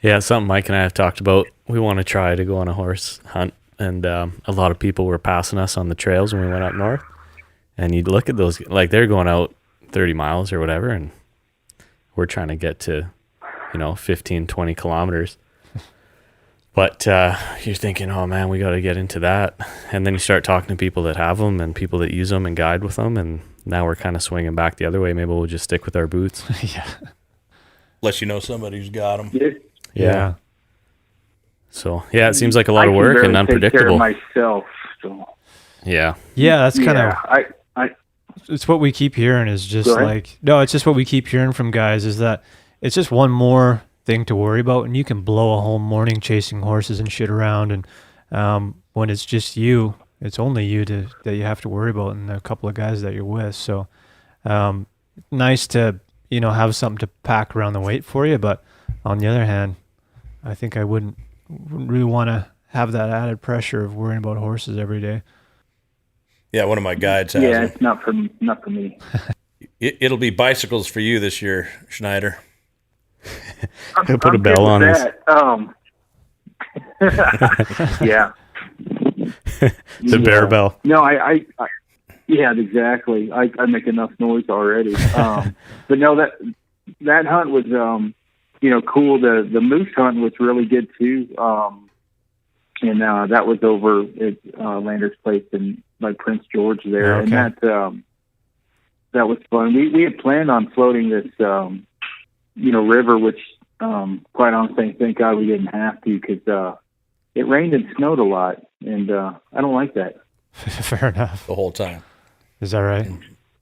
Speaker 2: Yeah, it's something Mike and I have talked about. We want to try to go on a horse hunt, and a lot of people were passing us on the trails when we went up north. And you'd look at those, like they're going out 30 miles or whatever, and we're trying to get to, 15, 20 kilometers. But you're thinking, oh man, we got to get into that. And then you start talking to people that have them and people that use them and guide with them. And now we're kind of swinging back the other way. Maybe we'll just stick with our boots.
Speaker 1: Yeah.
Speaker 4: Unless you know somebody who's got them.
Speaker 2: Yeah. So, yeah, it seems like a lot of work and unpredictable.
Speaker 3: I can take care of myself. So.
Speaker 2: Yeah.
Speaker 1: Yeah, that's kind of...
Speaker 3: I
Speaker 1: it's what we keep hearing is just like... No, it's just what we keep hearing from guys is that it's just one more thing to worry about, and you can blow a whole morning chasing horses and shit around, and when it's just you, it's only you that you have to worry about and a couple of guys that you're with. So nice to have something to pack around the weight for you, but on the other hand, I think I wouldn't really want to have that added pressure of worrying about horses every day.
Speaker 4: Yeah, one of my guides has them.
Speaker 3: It's not for me.
Speaker 4: It'll be bicycles for you this year, Schneider.
Speaker 2: He'll put a bell on us.
Speaker 3: Yeah.
Speaker 2: The bear bell.
Speaker 3: No, I yeah, exactly. I make enough noise already. But no, that hunt was cool. The moose hunt was really good too. And that was over at Lander's place in like Prince George there,
Speaker 1: okay.
Speaker 3: And that was fun. We had planned on floating this river, which quite honestly, thank God we didn't have to because it rained and snowed a lot, and I don't like that.
Speaker 1: Fair enough.
Speaker 4: The whole time.
Speaker 1: Is that right?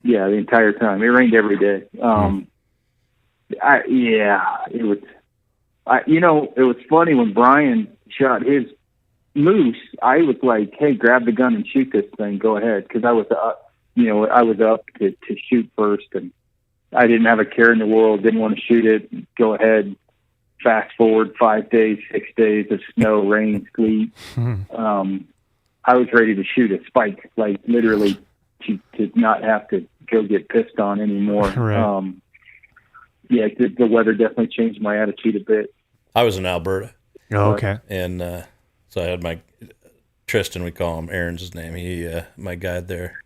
Speaker 3: Yeah, the entire time. It rained every day. It was. It was funny when Brian shot his moose. I was like, "Hey, grab the gun and shoot this thing. Go ahead," because I was I was up to shoot first, and I didn't have a care in the world. Didn't want to shoot it. Go ahead. Fast forward 5 days, 6 days of snow, rain, sleet. I was ready to shoot a spike, like literally to not have to go get pissed on anymore.
Speaker 1: Right.
Speaker 3: The weather definitely changed my attitude a bit.
Speaker 4: I was in Alberta.
Speaker 1: Oh, okay.
Speaker 4: And so I had my Tristan, we call him, Aaron's his name. He, my guide there.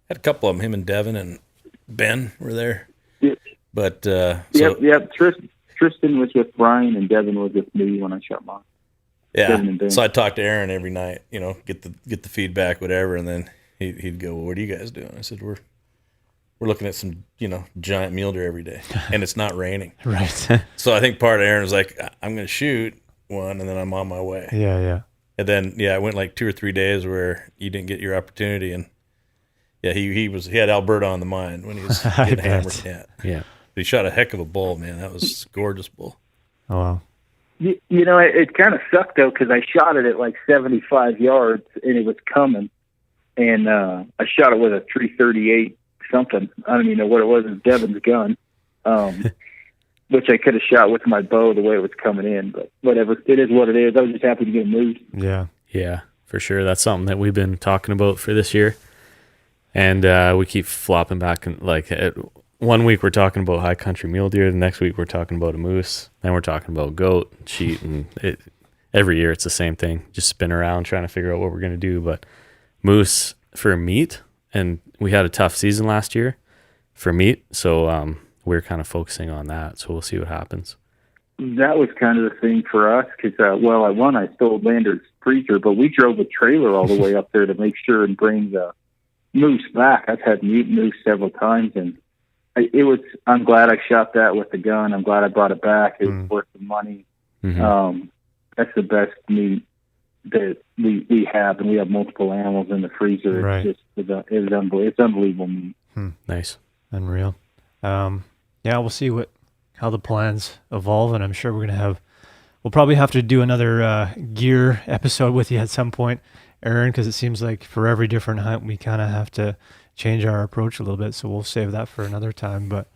Speaker 4: Had a couple of them, him and Devin and Ben were there.
Speaker 3: Yep.
Speaker 4: But
Speaker 3: Yep. Tristan was with Brian and Devin was with me when I shot mine.
Speaker 4: Yeah. So I talked to Aaron every night, get the feedback, whatever, and then he'd go, "Well, what are you guys doing?" I said, "We're looking at some, giant mule deer every day, and it's not raining."
Speaker 1: Right.
Speaker 4: So I think part of Aaron was like, "I'm going to shoot one, and then I'm on my way."
Speaker 1: Yeah.
Speaker 4: And then it went like 2 or 3 days where you didn't get your opportunity, and he had Alberta on the mind when he was getting hammered.
Speaker 2: Yeah.
Speaker 4: He shot a heck of a bull, man. That was a gorgeous bull.
Speaker 1: Oh wow.
Speaker 3: It kind of sucked though because I shot it at like 75 yards and it was coming, and I shot it with a 338 something. I don't even know what it was. It was Devin's gun, which I could have shot with my bow the way it was coming in. But whatever, it is what it is. I was just happy to get moved.
Speaker 1: Yeah,
Speaker 2: for sure. That's something that we've been talking about for this year, and we keep flopping back and like. 1 week we're talking about high country mule deer. The next week we're talking about a moose. Then we're talking about goat, sheep, and every year it's the same thing. Just spin around trying to figure out what we're going to do. But moose for meat, and we had a tough season last year for meat, so we're kind of focusing on that. So we'll see what happens.
Speaker 3: That was kind of the thing for us because, I stole Lander's freezer, but we drove a trailer all the way up there to make sure and bring the moose back. I've had moose several times, and I'm glad I shot that with the gun. I'm glad I brought it back. It was worth the money.
Speaker 2: Mm-hmm.
Speaker 3: That's the best meat that we have, and we have multiple animals in the freezer.
Speaker 1: Right.
Speaker 3: It's unbelievable meat.
Speaker 2: Nice.
Speaker 1: Unreal. We'll see how the plans evolve, and I'm sure we'll probably have to do another gear episode with you at some point, Aaron, because it seems like for every different hunt we kind of have to change our approach a little bit, so we'll save that for another time. But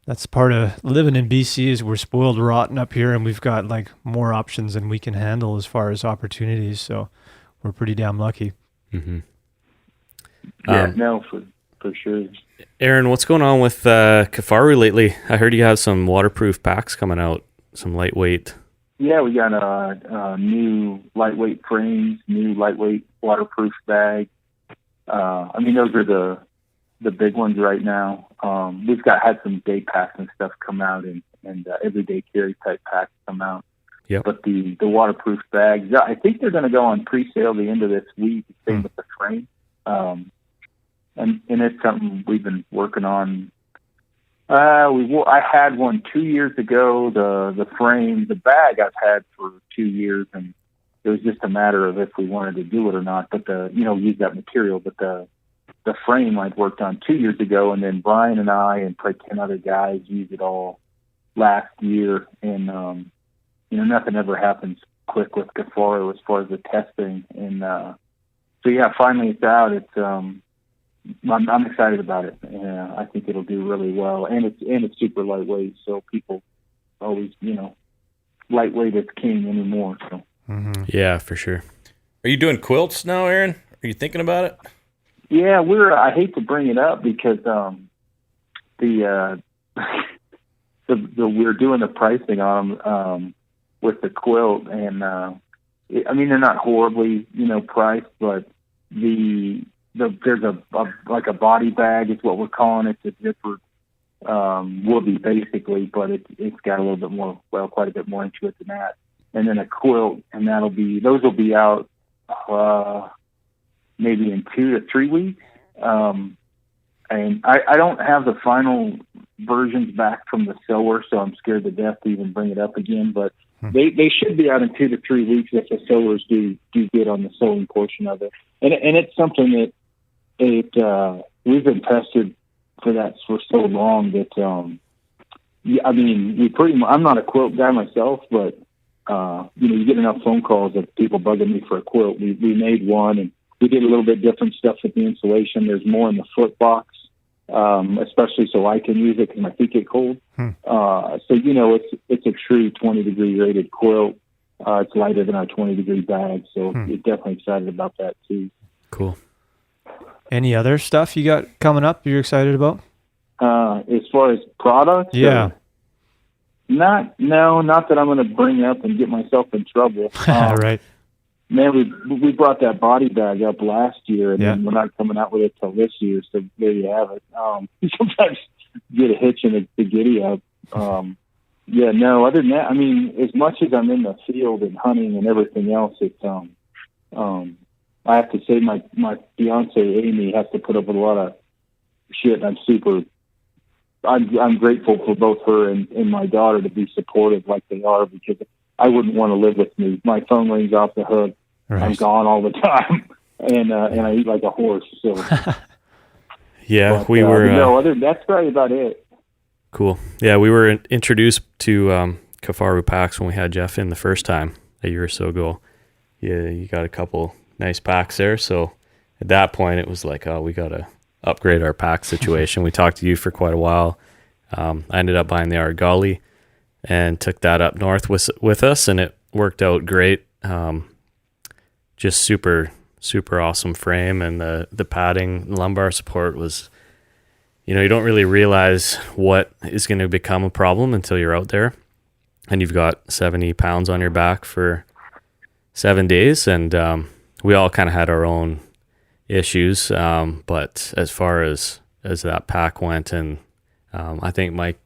Speaker 1: that's part of living in BC is we're spoiled rotten up here, and we've got like more options than we can handle as far as opportunities, so we're pretty damn lucky.
Speaker 2: Mm-hmm.
Speaker 3: For sure.
Speaker 2: Aaron, what's going on with Kifaru lately? I heard you have some waterproof packs coming out, some lightweight.
Speaker 3: Yeah, we got new lightweight frames, new lightweight waterproof bag. Those are the big ones right now. We've had some day packs and stuff come out, and everyday carry type packs come out.
Speaker 2: Yep.
Speaker 3: But the waterproof bags, I think they're going to go on pre-sale the end of this week. Same with the frame. And it's something we've been working on. I had one 2 years ago. The frame, the bag I've had for 2 years, and it was just a matter of if we wanted to do it or not. But use that material. But the frame I'd worked on 2 years ago, and then Brian and I and probably 10 other guys used it all last year, and nothing ever happens quick with Kifaru as far as the testing. And finally it's out. It's I'm excited about it. I think it'll do really well, and it's super lightweight. So people always, lightweight is king anymore. So
Speaker 2: yeah, for sure.
Speaker 4: Are you doing quilts now, Aaron? Are you thinking about it?
Speaker 3: Yeah, I hate to bring it up because we're doing the pricing on them with the quilt, and they're not horribly priced, but there's a body bag is what we're calling it. It's a zipper woolly basically, but it's got a little bit more, quite a bit more into it than that. And then a quilt, and those will be out maybe in 2 to 3 weeks. And I don't have the final versions back from the sewer, so I'm scared to death to even bring it up again. But they should be out in 2 to 3 weeks if the sewers do get on the sewing portion of it. And it's something that we've been pestered for that for so long that I'm not a quilt guy myself, but you get enough phone calls of people bugging me for a quilt. We made one, and we did a little bit different stuff with the insulation. There's more in the foot box, especially so I can use it because my feet get cold. It's a true 20-degree rated quilt. It's lighter than our 20-degree bag, so we're definitely excited about that too.
Speaker 2: Cool.
Speaker 1: Any other stuff you got coming up you're excited about?
Speaker 3: As far as products?
Speaker 1: Yeah.
Speaker 3: Not that I'm going to bring up and get myself in trouble.
Speaker 1: Right.
Speaker 3: Man, we brought that body bag up last year, and then we're not coming out with it till this year, so there you have it. Sometimes get a hitch in the giddy up. Other than that, as much as I'm in the field and hunting and everything else, it's I have to say my fiance Amy has to put up with a lot of shit. I'm grateful for both her and my daughter to be supportive like they are, because I wouldn't want to live with me. My phone rings off the hook. Right. I'm gone all the time, and I eat like a horse. So
Speaker 2: yeah, we were.
Speaker 3: That's probably about it.
Speaker 2: Cool. Yeah, we were introduced to Kifaru packs when we had Jeff in the first time a year or so ago. Yeah, you got a couple nice packs there. So at that point, it was like, oh, we got to upgrade our pack situation. We talked to you for quite a while. I ended up buying the Argali and took that up north with us, and it worked out great. Just super, super awesome frame, and the padding, lumbar support was, you don't really realize what is going to become a problem until you're out there, and you've got 70 pounds on your back for 7 days, and we all kind of had our own issues, but as far as that pack went, and I think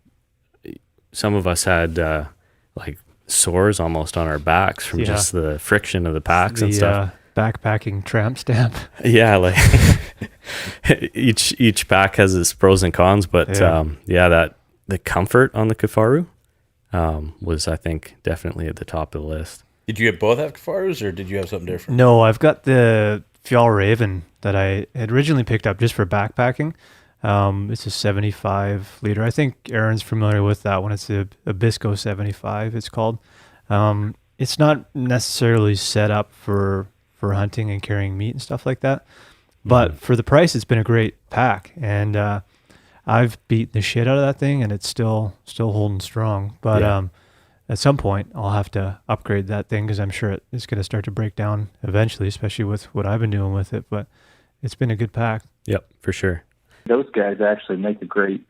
Speaker 2: some of us had like sores almost on our backs from just the friction of the packs and stuff.
Speaker 1: Backpacking tramp stamp.
Speaker 2: Yeah, like each pack has its pros and cons, but that the comfort on the Kifaru was, I think, definitely at the top of the list.
Speaker 4: Did you both have Kifarus, or did you have something different?
Speaker 1: No, I've got the Fjallraven that I had originally picked up just for backpacking. It's a 75 liter. I think Aaron's familiar with that one. It's a Bisco 75, it's called. It's not necessarily set up for hunting and carrying meat and stuff like that, but for the price, it's been a great pack. And I've beat the shit out of that thing, and it's still holding strong. But at some point, I'll have to upgrade that thing, because I'm sure it's going to start to break down eventually, especially with what I've been doing with it. But it's been a good pack.
Speaker 2: Yep, for sure.
Speaker 3: Those guys actually make a great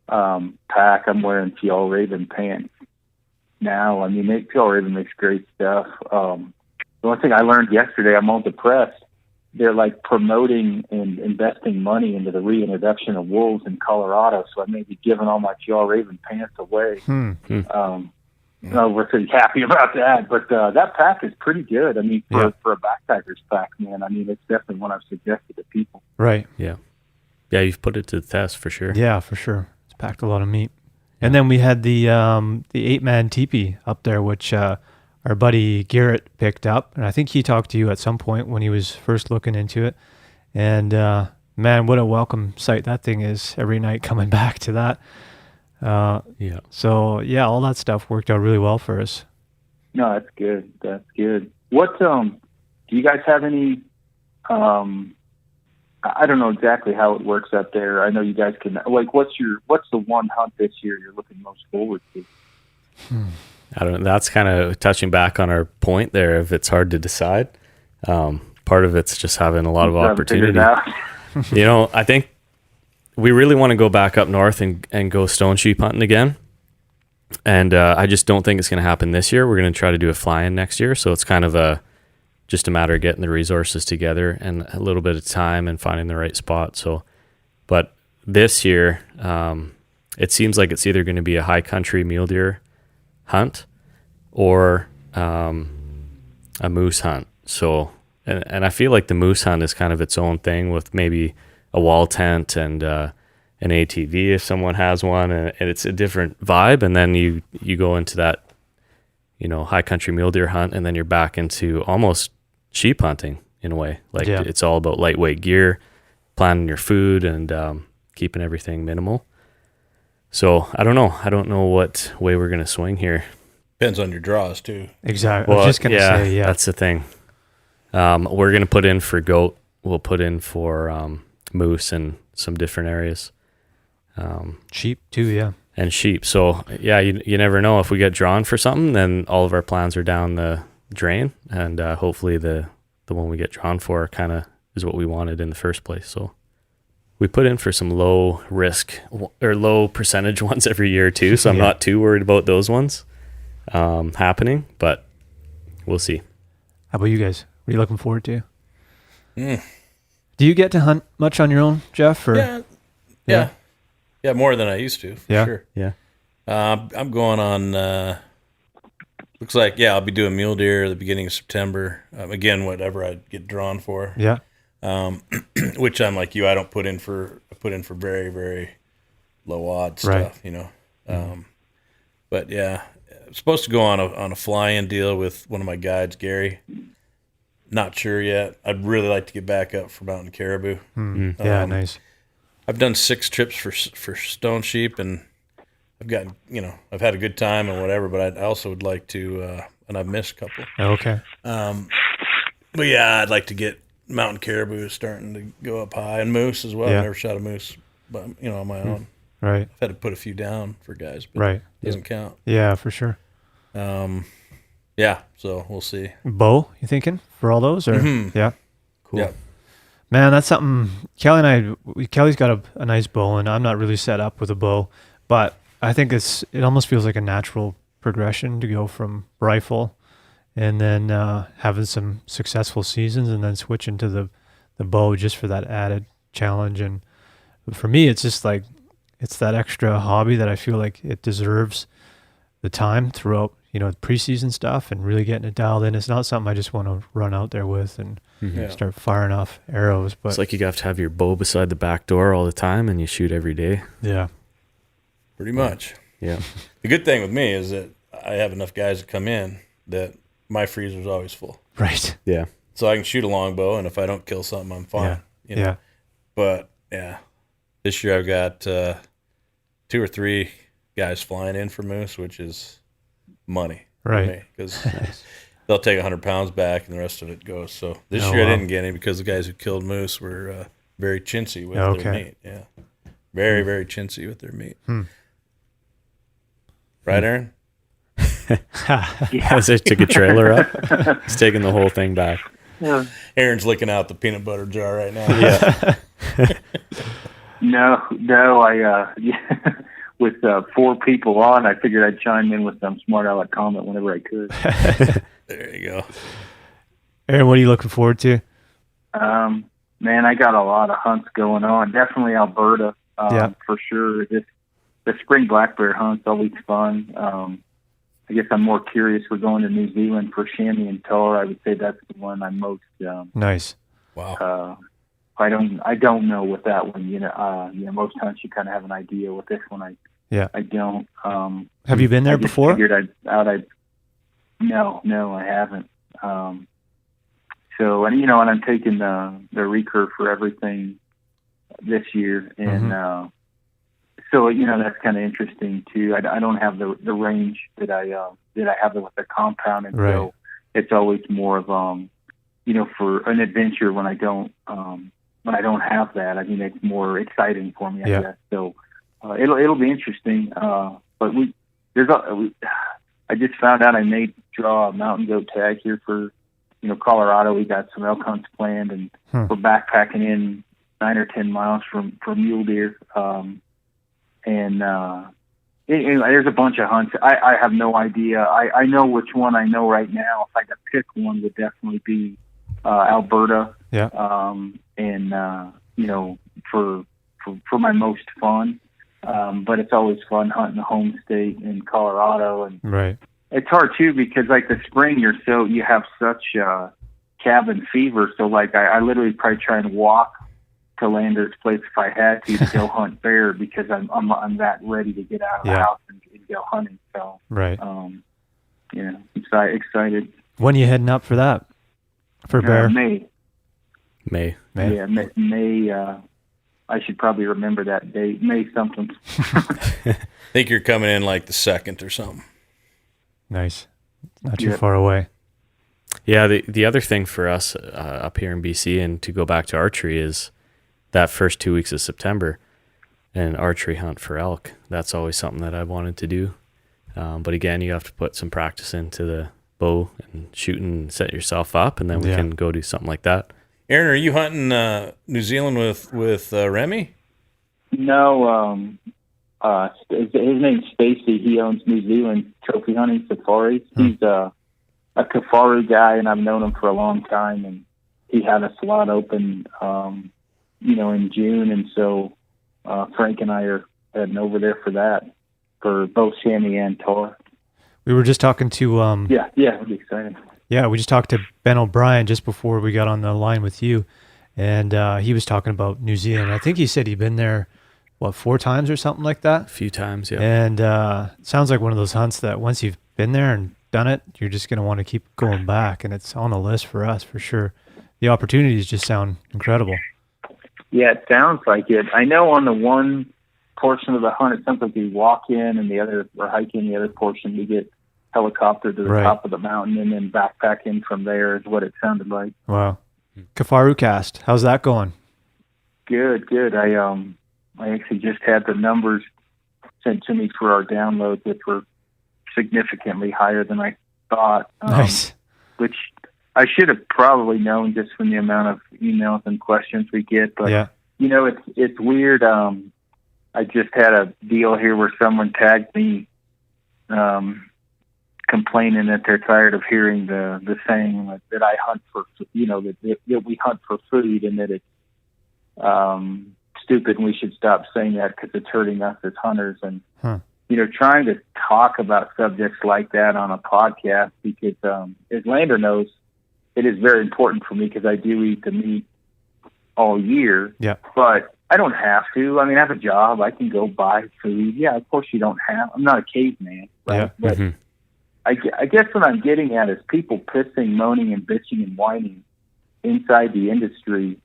Speaker 3: pack. I'm wearing Fjallraven pants now. Fjallraven makes great stuff. The one thing I learned yesterday, I'm all depressed. They're like promoting and investing money into the reintroduction of wolves in Colorado. So I may be giving all my Fjallraven pants away. we're pretty happy about that. But that pack is pretty good. I mean, for a backpacker's pack, man. I mean, it's definitely one I've suggested to people.
Speaker 1: Right.
Speaker 2: Yeah. Yeah, you've put it to the test for sure.
Speaker 1: Yeah, for sure. It's packed a lot of meat. And then we had the 8-man teepee up there, which our buddy Garrett picked up. And I think he talked to you at some point when he was first looking into it. And man, what a welcome sight that thing is every night coming back to that.
Speaker 2: Yeah.
Speaker 1: So yeah, all that stuff worked out really well for us.
Speaker 3: No, that's good. That's good. What do you guys have any? I don't know exactly how it works up there. I know you guys can. Like, what's the one hunt this year you're looking most forward to?
Speaker 2: I don't know. That's kind of touching back on our point there. If it's hard to decide, part of it's just having a lot of opportunity. I think we really want to go back up north and go stone sheep hunting again. And I just don't think it's going to happen this year. We're going to try to do a fly-in next year. So it's kind of just a matter of getting the resources together and a little bit of time and finding the right spot. So, but this year, it seems like it's either going to be a high country mule deer hunt or a moose hunt. So, and I feel like the moose hunt is kind of its own thing with maybe a wall tent and an ATV if someone has one, and it's a different vibe. And then you go into that, high country mule deer hunt, and then you're back into almost sheep hunting in a way. Like It's all about lightweight gear, planning your food, and keeping everything minimal. So I don't know what way we're going to swing here.
Speaker 4: Depends on your draws too.
Speaker 1: Exactly. I was just going to say, yeah.
Speaker 2: That's the thing. We're going to put in for goat. We'll put in for moose in some different areas.
Speaker 1: Sheep too, yeah.
Speaker 2: And sheep. So yeah, you never know. If we get drawn for something, then all of our plans are down the drain, and hopefully the one we get drawn for kind of is what we wanted in the first place. So we put in for some low risk or low percentage ones every year too, so I'm not too worried about those ones happening, but we'll see.
Speaker 1: How about you guys? What are you looking forward to? Do you get to hunt much on your own, Jeff? Or?
Speaker 4: Yeah, more than I used to, for sure.
Speaker 2: Yeah.
Speaker 4: I'm going on, looks like, I'll be doing mule deer at the beginning of September. Again, whatever I get drawn for.
Speaker 1: Yeah.
Speaker 4: Which I'm like you, I put in for very, very low odds stuff, But yeah, I'm supposed to go on a fly-in deal with one of my guides, Gary. Not sure yet. I'd really like to get back up for mountain caribou.
Speaker 1: Yeah, nice.
Speaker 4: I've done 6 trips for stone sheep, and I've gotten, I've had a good time and whatever, but I also would like to, and I've missed a couple.
Speaker 1: Okay.
Speaker 4: But yeah, I'd like to get mountain caribou starting to go up high, and moose as well.
Speaker 1: Yeah.
Speaker 4: I've never shot a moose, but on my own.
Speaker 1: Right.
Speaker 4: I've had to put a few down for guys, but it doesn't count.
Speaker 1: Yeah, for sure.
Speaker 4: Yeah, so we'll see.
Speaker 1: Bow, you thinking for all those? Or Yeah.
Speaker 2: Cool.
Speaker 4: Yeah.
Speaker 1: Man, that's something. Kelly's got a nice bow, and I'm not really set up with a bow, but I think it almost feels like a natural progression to go from rifle and then having some successful seasons and then switching to the bow just for that added challenge. And for me, it's just like, it's that extra hobby that I feel like it deserves the time throughout, the preseason stuff and really getting it dialed in. It's not something I just want to run out there with and start firing off arrows. But
Speaker 2: it's like you have to have your bow beside the back door all the time, and you shoot every day.
Speaker 1: Yeah.
Speaker 4: Pretty much.
Speaker 2: Yeah.
Speaker 4: The good thing with me is that I have enough guys that come in that my freezer's always full.
Speaker 1: Right.
Speaker 2: Yeah.
Speaker 4: So I can shoot a longbow, and if I don't kill something, I'm fine.
Speaker 1: Yeah.
Speaker 4: But yeah, this year I've got 2 or 3 guys flying in for moose, which is money.
Speaker 1: Right.
Speaker 4: Because they'll take 100 pounds back, and the rest of it goes. So this year I didn't get any because the guys who killed moose were very chintzy with their meat. Yeah. Very, very chintzy with their meat. Right, Aaron?
Speaker 2: As I took a trailer up, he's taking the whole thing back.
Speaker 3: Yeah.
Speaker 4: Aaron's licking out the peanut butter jar right now.
Speaker 2: Yeah.
Speaker 3: No, with 4 people on, I figured I'd chime in with some smart aleck comment whenever I could.
Speaker 4: There you go.
Speaker 1: Aaron, what are you looking forward to?
Speaker 3: Man, I got a lot of hunts going on. Definitely Alberta, for sure. The spring black bear hunt's always fun. I guess I'm more curious. We're going to New Zealand for chamois and tar. I would say that's the one I'm most
Speaker 1: Nice.
Speaker 4: Wow.
Speaker 3: I don't know with that one. Most hunts you kind of have an idea. With this one, I don't.
Speaker 1: Have you been there
Speaker 3: I just
Speaker 1: before?
Speaker 3: Figured No, I haven't. So, and I'm taking the recurve for everything this year, and so that's kind of interesting too. I don't have the range that I have with the compound, and
Speaker 1: right.
Speaker 3: So it's always more of for an adventure when I don't have that. I mean, it's more exciting for me, I guess. So it'll be interesting. But I just found out I may draw a mountain goat tag here for Colorado. We got some elk hunts planned, and we're backpacking in 9 or 10 miles from mule deer. There's a bunch of hunts. I have no idea. I know which one I know right now. If I could pick one, would definitely be Alberta.
Speaker 1: Yeah.
Speaker 3: For my most fun. But it's always fun hunting the home state in Colorado, and
Speaker 1: right.
Speaker 3: It's hard too because like the spring you have such cabin fever. So like I literally probably try and walk to Lander's place if I had to go hunt bear because I'm that ready to get out of the house and go hunting. So
Speaker 1: right.
Speaker 3: Excited.
Speaker 1: When are you heading up for that? For bear?
Speaker 3: May.
Speaker 1: Yeah,
Speaker 3: May. I should probably remember that date. May something.
Speaker 4: I think you're coming in like the 2nd or something.
Speaker 1: Nice. Not too far away.
Speaker 2: Yeah, the other thing for us up here in BC, and to go back to archery, is that first 2 weeks of September, an archery hunt for elk. That's always something that I've wanted to do. But again, you have to put some practice into the bow and shooting and set yourself up, and then we can go do something like that.
Speaker 4: Aaron, are you hunting New Zealand with Remy?
Speaker 3: No, his name's Stacy. He owns New Zealand Trophy Hunting Safaris. He's a Kifaru guy, and I've known him for a long time. And he had a slot open, in June, and so Frank and I are heading over there for that, for both chamois and tar.
Speaker 1: We were just talking to
Speaker 3: it'll be exciting.
Speaker 1: Yeah, we just talked to Ben O'Brien just before we got on the line with you, and he was talking about New Zealand. I think he said he'd been there, 4 times or something like that?
Speaker 2: A few times, yeah.
Speaker 1: And it sounds like one of those hunts that once you've been there and done it, you're just going to want to keep going back, and it's on the list for us for sure. The opportunities just sound incredible.
Speaker 3: Yeah, it sounds like it. I know on the one portion of the hunt, it sounds like we walk in, and or hike in the other portion, we get helicopter to the top of the mountain and then backpack in from there is what it sounded like.
Speaker 1: Wow. Kifarucast, how's that going?
Speaker 3: Good. I actually just had the numbers sent to me for our downloads, which were significantly higher than I thought.
Speaker 1: Nice.
Speaker 3: Which I should have probably known just from the amount of emails and questions we get. But, it's weird. I just had a deal here where someone tagged me complaining that they're tired of hearing the saying that I hunt for, that we hunt for food, and that it's stupid and we should stop saying that because it's hurting us as hunters. And, trying to talk about subjects like that on a podcast, because as Lander knows, it is very important for me because I do eat the meat all year. Yeah. But I don't have to. I mean, I have a job. I can go buy food. Yeah, of course you don't have. I'm not a caveman, right? Yeah. But I guess what I'm getting at is people pissing, moaning, and bitching and whining inside the industry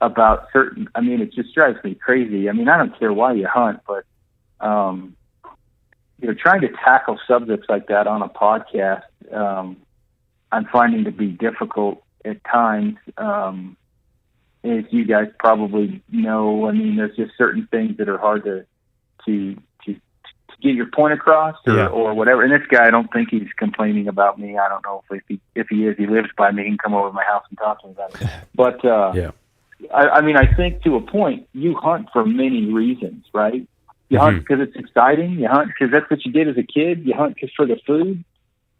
Speaker 3: about certain. I mean, it just drives me crazy. I mean, I don't care why you hunt, but trying to tackle subjects like that on a podcast, I'm finding to be difficult at times. As you guys probably know, I mean, there's just certain things that are hard to get your point across or whatever. And this guy, I don't think he's complaining about me. I don't know if he is. He lives by me. He can come over to my house and talk to me about it. But I mean, I think to a point, you hunt for many reasons, right? You hunt because it's exciting. You hunt because that's what you did as a kid. You hunt because for the food.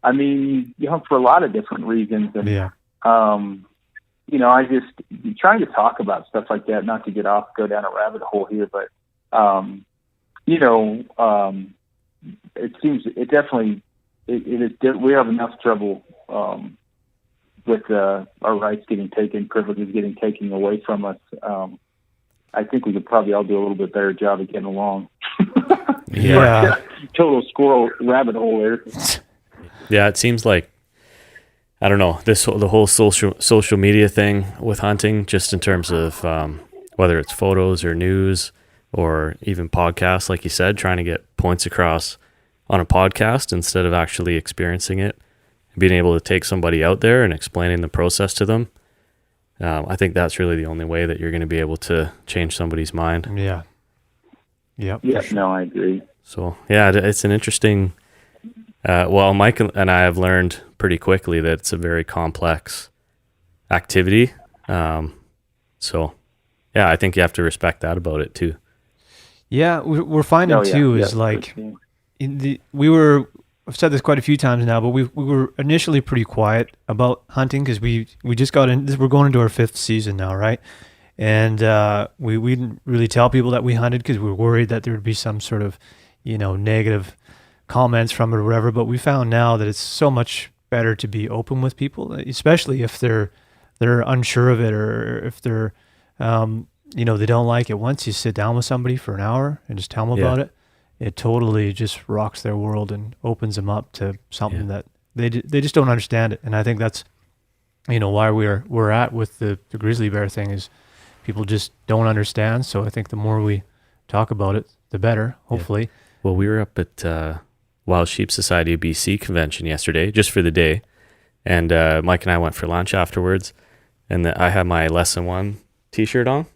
Speaker 3: I mean, you hunt for a lot of different reasons. And, I just trying to talk about stuff like that, not to go down a rabbit hole here, but, it definitely we have enough trouble with our rights getting taken, privileges getting taken away from us. I think we could probably all do a little bit better job of getting along.
Speaker 1: Yeah.
Speaker 3: Total squirrel rabbit hole there.
Speaker 2: Yeah, it seems like, I don't know, the whole social media thing with hunting, just in terms of whether it's photos or news or even podcasts, like you said, trying to get points across on a podcast instead of actually experiencing it, being able to take somebody out there and explaining the process to them. I think that's really the only way that you're going to be able to change somebody's mind.
Speaker 1: Yeah. Yep.
Speaker 3: Yeah, no, I agree.
Speaker 2: So, yeah, it's an interesting... well, Mike and I have learned pretty quickly that it's a very complex activity. So, yeah, I think you have to respect that about it too.
Speaker 1: Yeah, we're finding is like I've said this quite a few times now, but we were initially pretty quiet about hunting because we just got in. We're going into our 5th season now, right? And we didn't really tell people that we hunted because we were worried that there would be some sort of negative comments from it or whatever. But we found now that it's so much better to be open with people, especially if they're unsure of it or if they're they don't like it. Once you sit down with somebody for an hour and just tell them about it, it totally just rocks their world and opens them up to something that they just don't understand it. And I think that's why we're at with the grizzly bear thing is people just don't understand. So I think the more we talk about it, the better, hopefully.
Speaker 2: Yeah. Well, we were up at Wild Sheep Society of BC convention yesterday, just for the day. And Mike and I went for lunch afterwards. And I had my Lesson 1 t-shirt on.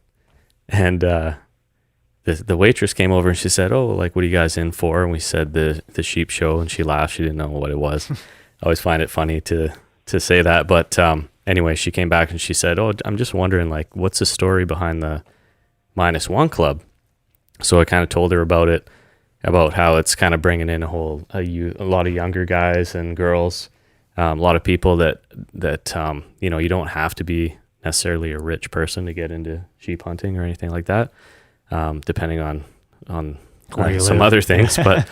Speaker 2: And the waitress came over and she said, "Oh, like, what are you guys in for?" And we said the sheep show, and she laughed. She didn't know what it was. I always find it funny to say that. But anyway, she came back and she said, "Oh, I'm just wondering, like, what's the story behind the -1 club?" So I kind of told her about it, about how it's kind of bringing in a lot of younger guys and girls, a lot of people that you don't have to be necessarily a rich person to get into sheep hunting or anything like that, depending on some other things. But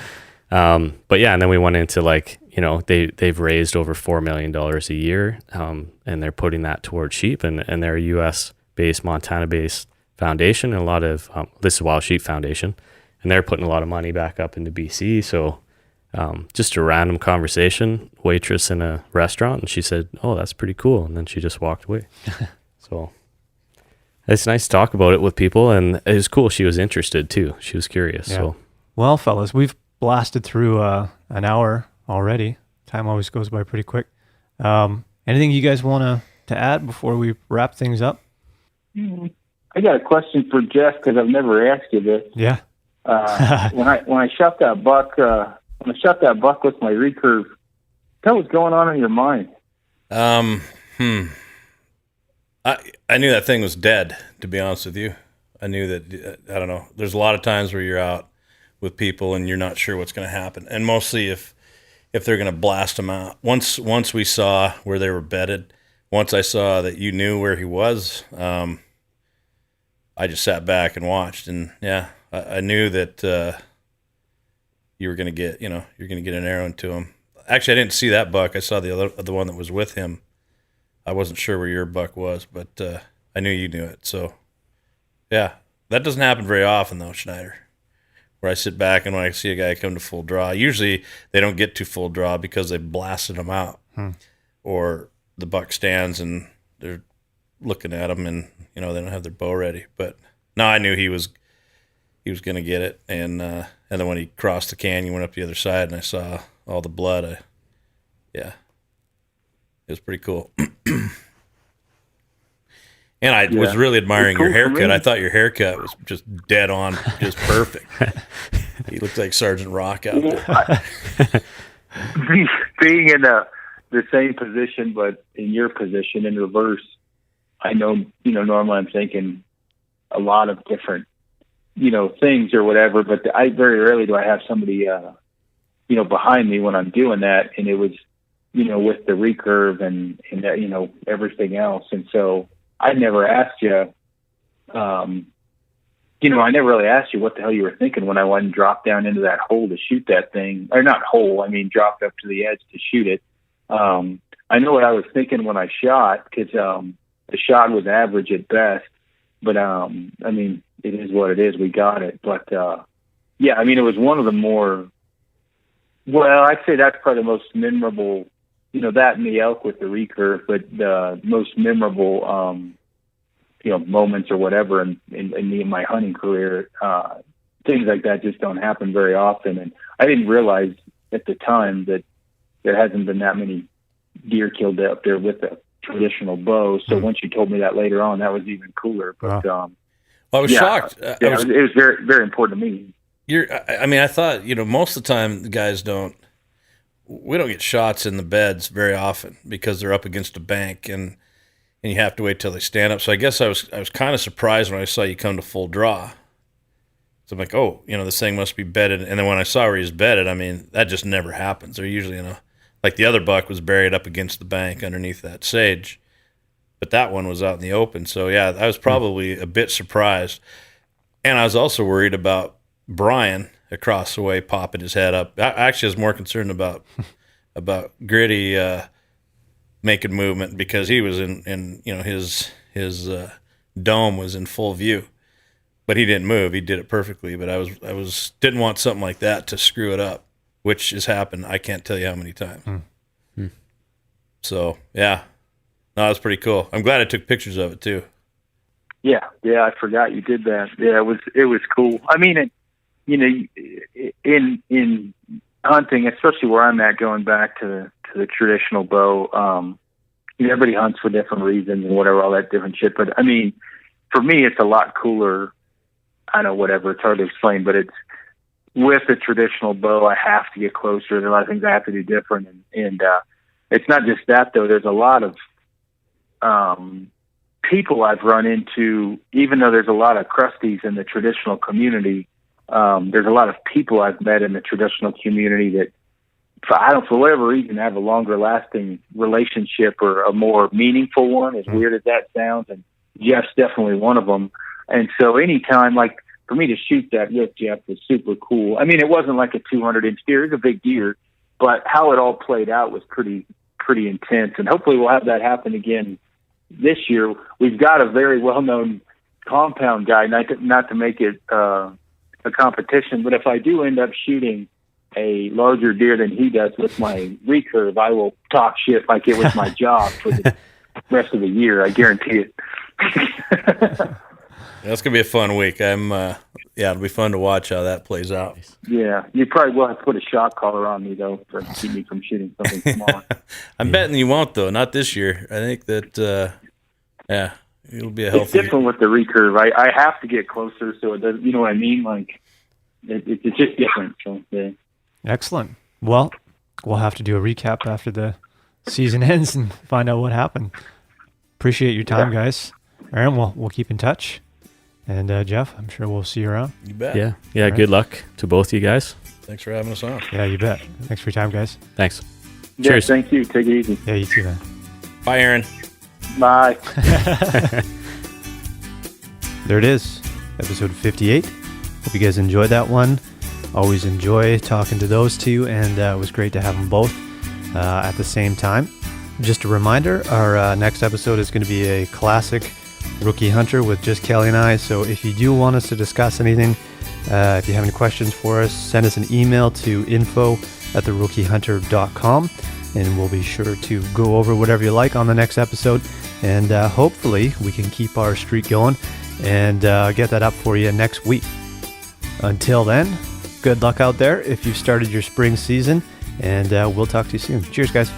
Speaker 2: yeah, and then we went into they've raised over $4 million a year, and they're putting that towards sheep, and they're a U.S. based, Montana based foundation, and a lot of this is Wild Sheep Foundation, and they're putting a lot of money back up into BC. So just a random conversation, waitress in a restaurant, and she said, "Oh, that's pretty cool," and then she just walked away. So it's nice to talk about it with people, and it was cool. She was interested too. She was curious. Yeah. So,
Speaker 1: well, fellas, we've blasted through an hour already. Time always goes by pretty quick. Anything you guys want to add before we wrap things up?
Speaker 3: I got a question for Jeff because I've never asked you this.
Speaker 1: Yeah.
Speaker 3: When I shot that buck, with my recurve, what was going on in your mind?
Speaker 4: I knew that thing was dead, to be honest with you. I knew that, I don't know, there's a lot of times where you're out with people and you're not sure what's going to happen. And mostly if they're going to blast them out. Once we saw where they were bedded, once I saw that you knew where he was, I just sat back and watched. And yeah, I knew that you were going to get, you're going to get an arrow into him. Actually, I didn't see that buck. I saw the one that was with him. I wasn't sure where your buck was, but I knew you knew it. So, yeah, that doesn't happen very often, though, Schneider, where I sit back and when I see a guy come to full draw, usually they don't get to full draw because they blasted him out. Or the buck stands and they're looking at him and, they don't have their bow ready. But, no, I knew he was going to get it. And then when he crossed the canyon, went up the other side, and I saw all the blood, it was pretty cool. And I was really admiring your haircut. I thought your haircut was just dead on, just perfect. You looked like Sergeant Rock out there.
Speaker 3: Being in the same position, but in your position in reverse, I know, normally I'm thinking a lot of different, things or whatever, but I very rarely do I have somebody, behind me when I'm doing that. And it was, with the recurve and everything else. And so I never asked you, I never really asked you what the hell you were thinking when I went and dropped down into that hole to shoot that thing. Or not hole, I mean dropped up to the edge to shoot it. I know what I was thinking when I shot, because the shot was average at best. But, I mean, it is what it is. We got it. But, yeah, I mean, it was one of the more, well, I'd say that's probably the most memorable, that and the elk with the recurve, but the most memorable, moments or whatever in my hunting career. Things like that just don't happen very often. And I didn't realize at the time that there hasn't been that many deer killed up there with a traditional bow. So once you told me that later on, that was even cooler. But
Speaker 4: well, I was shocked.
Speaker 3: It was very, very important to me.
Speaker 4: I thought, most of the time the guys we don't get shots in the beds very often because they're up against a bank and you have to wait till they stand up. So I guess I was kind of surprised when I saw you come to full draw. So I'm like, oh, this thing must be bedded. And then when I saw where he was bedded, I mean, that just never happens. They're usually like the other buck was buried up against the bank underneath that sage, but that one was out in the open. So yeah, I was probably a bit surprised. And I was also worried about Brian across the way popping his head up. I actually was more concerned about Gritty making movement, because he was in his dome was in full view, but he didn't move. He did it perfectly. But I didn't want something like that to screw it up, which has happened. I can't tell you how many times. So yeah, no, that's pretty cool. I'm glad I took pictures of it too. Yeah,
Speaker 3: I forgot you did that. Yeah, it was cool. I mean, in hunting, especially where I'm at, going back to the traditional bow, everybody hunts for different reasons and whatever, all that different shit. But I mean, for me, it's a lot cooler. I know, whatever, it's hard to explain, but it's with the traditional bow, I have to get closer. There's a lot of things I have to do different. And it's not just that, though. There's a lot of people I've run into, even though there's a lot of crusties in the traditional community. There's a lot of people I've met in the traditional community that, for whatever reason, have a longer lasting relationship or a more meaningful one, as weird as that sounds. And Jeff's definitely one of them. And so anytime, like, for me to shoot that with Jeff was super cool. I mean, it wasn't like a 200-inch deer. It was a big deer, but how it all played out was pretty intense. And hopefully we'll have that happen again this year. We've got a very well-known compound guy, not to make it a competition, but if I do end up shooting a larger deer than he does with my recurve, I will talk shit like it was my job for the rest of the year. I guarantee it.
Speaker 4: That's going to be a fun week. It'll be fun to watch how that plays out.
Speaker 3: Yeah, you probably will have to put a shock collar on me, though, to keep me from shooting something smaller.
Speaker 4: I'm betting you won't, though. Not this year. I think that, it'll be a healthy...
Speaker 3: It's different with the recurve. I have to get closer, so it does, you know what I mean? Like, it's just different. So, yeah.
Speaker 1: Excellent. Well, we'll have to do a recap after the season ends and find out what happened. Appreciate your time, guys. Aaron, we'll keep in touch. And Jeff, I'm sure we'll see you around.
Speaker 4: You bet.
Speaker 2: Yeah. Right. Good luck to both you guys.
Speaker 4: Thanks for having us on.
Speaker 1: Yeah, you bet. Thanks for your time, guys.
Speaker 2: Thanks.
Speaker 3: Yeah,
Speaker 2: cheers.
Speaker 3: Thank you. Take it easy.
Speaker 1: Yeah, you too, man.
Speaker 4: Bye, Aaron.
Speaker 3: Bye.
Speaker 1: There it is, episode 58. Hope you guys enjoyed that one. Always enjoy talking to those two, and it was great to have them both at the same time. Just a reminder, our next episode is going to be a classic rookie hunter with just Kelly and I. So if you do want us to discuss anything, if you have any questions for us, send us an email to info@therookiehunter.com, and we'll be sure to go over whatever you like on the next episode. And hopefully we can keep our streak going and get that up for you next week. Until then, good luck out there if you've started your spring season, and we'll talk to you soon. Cheers, guys.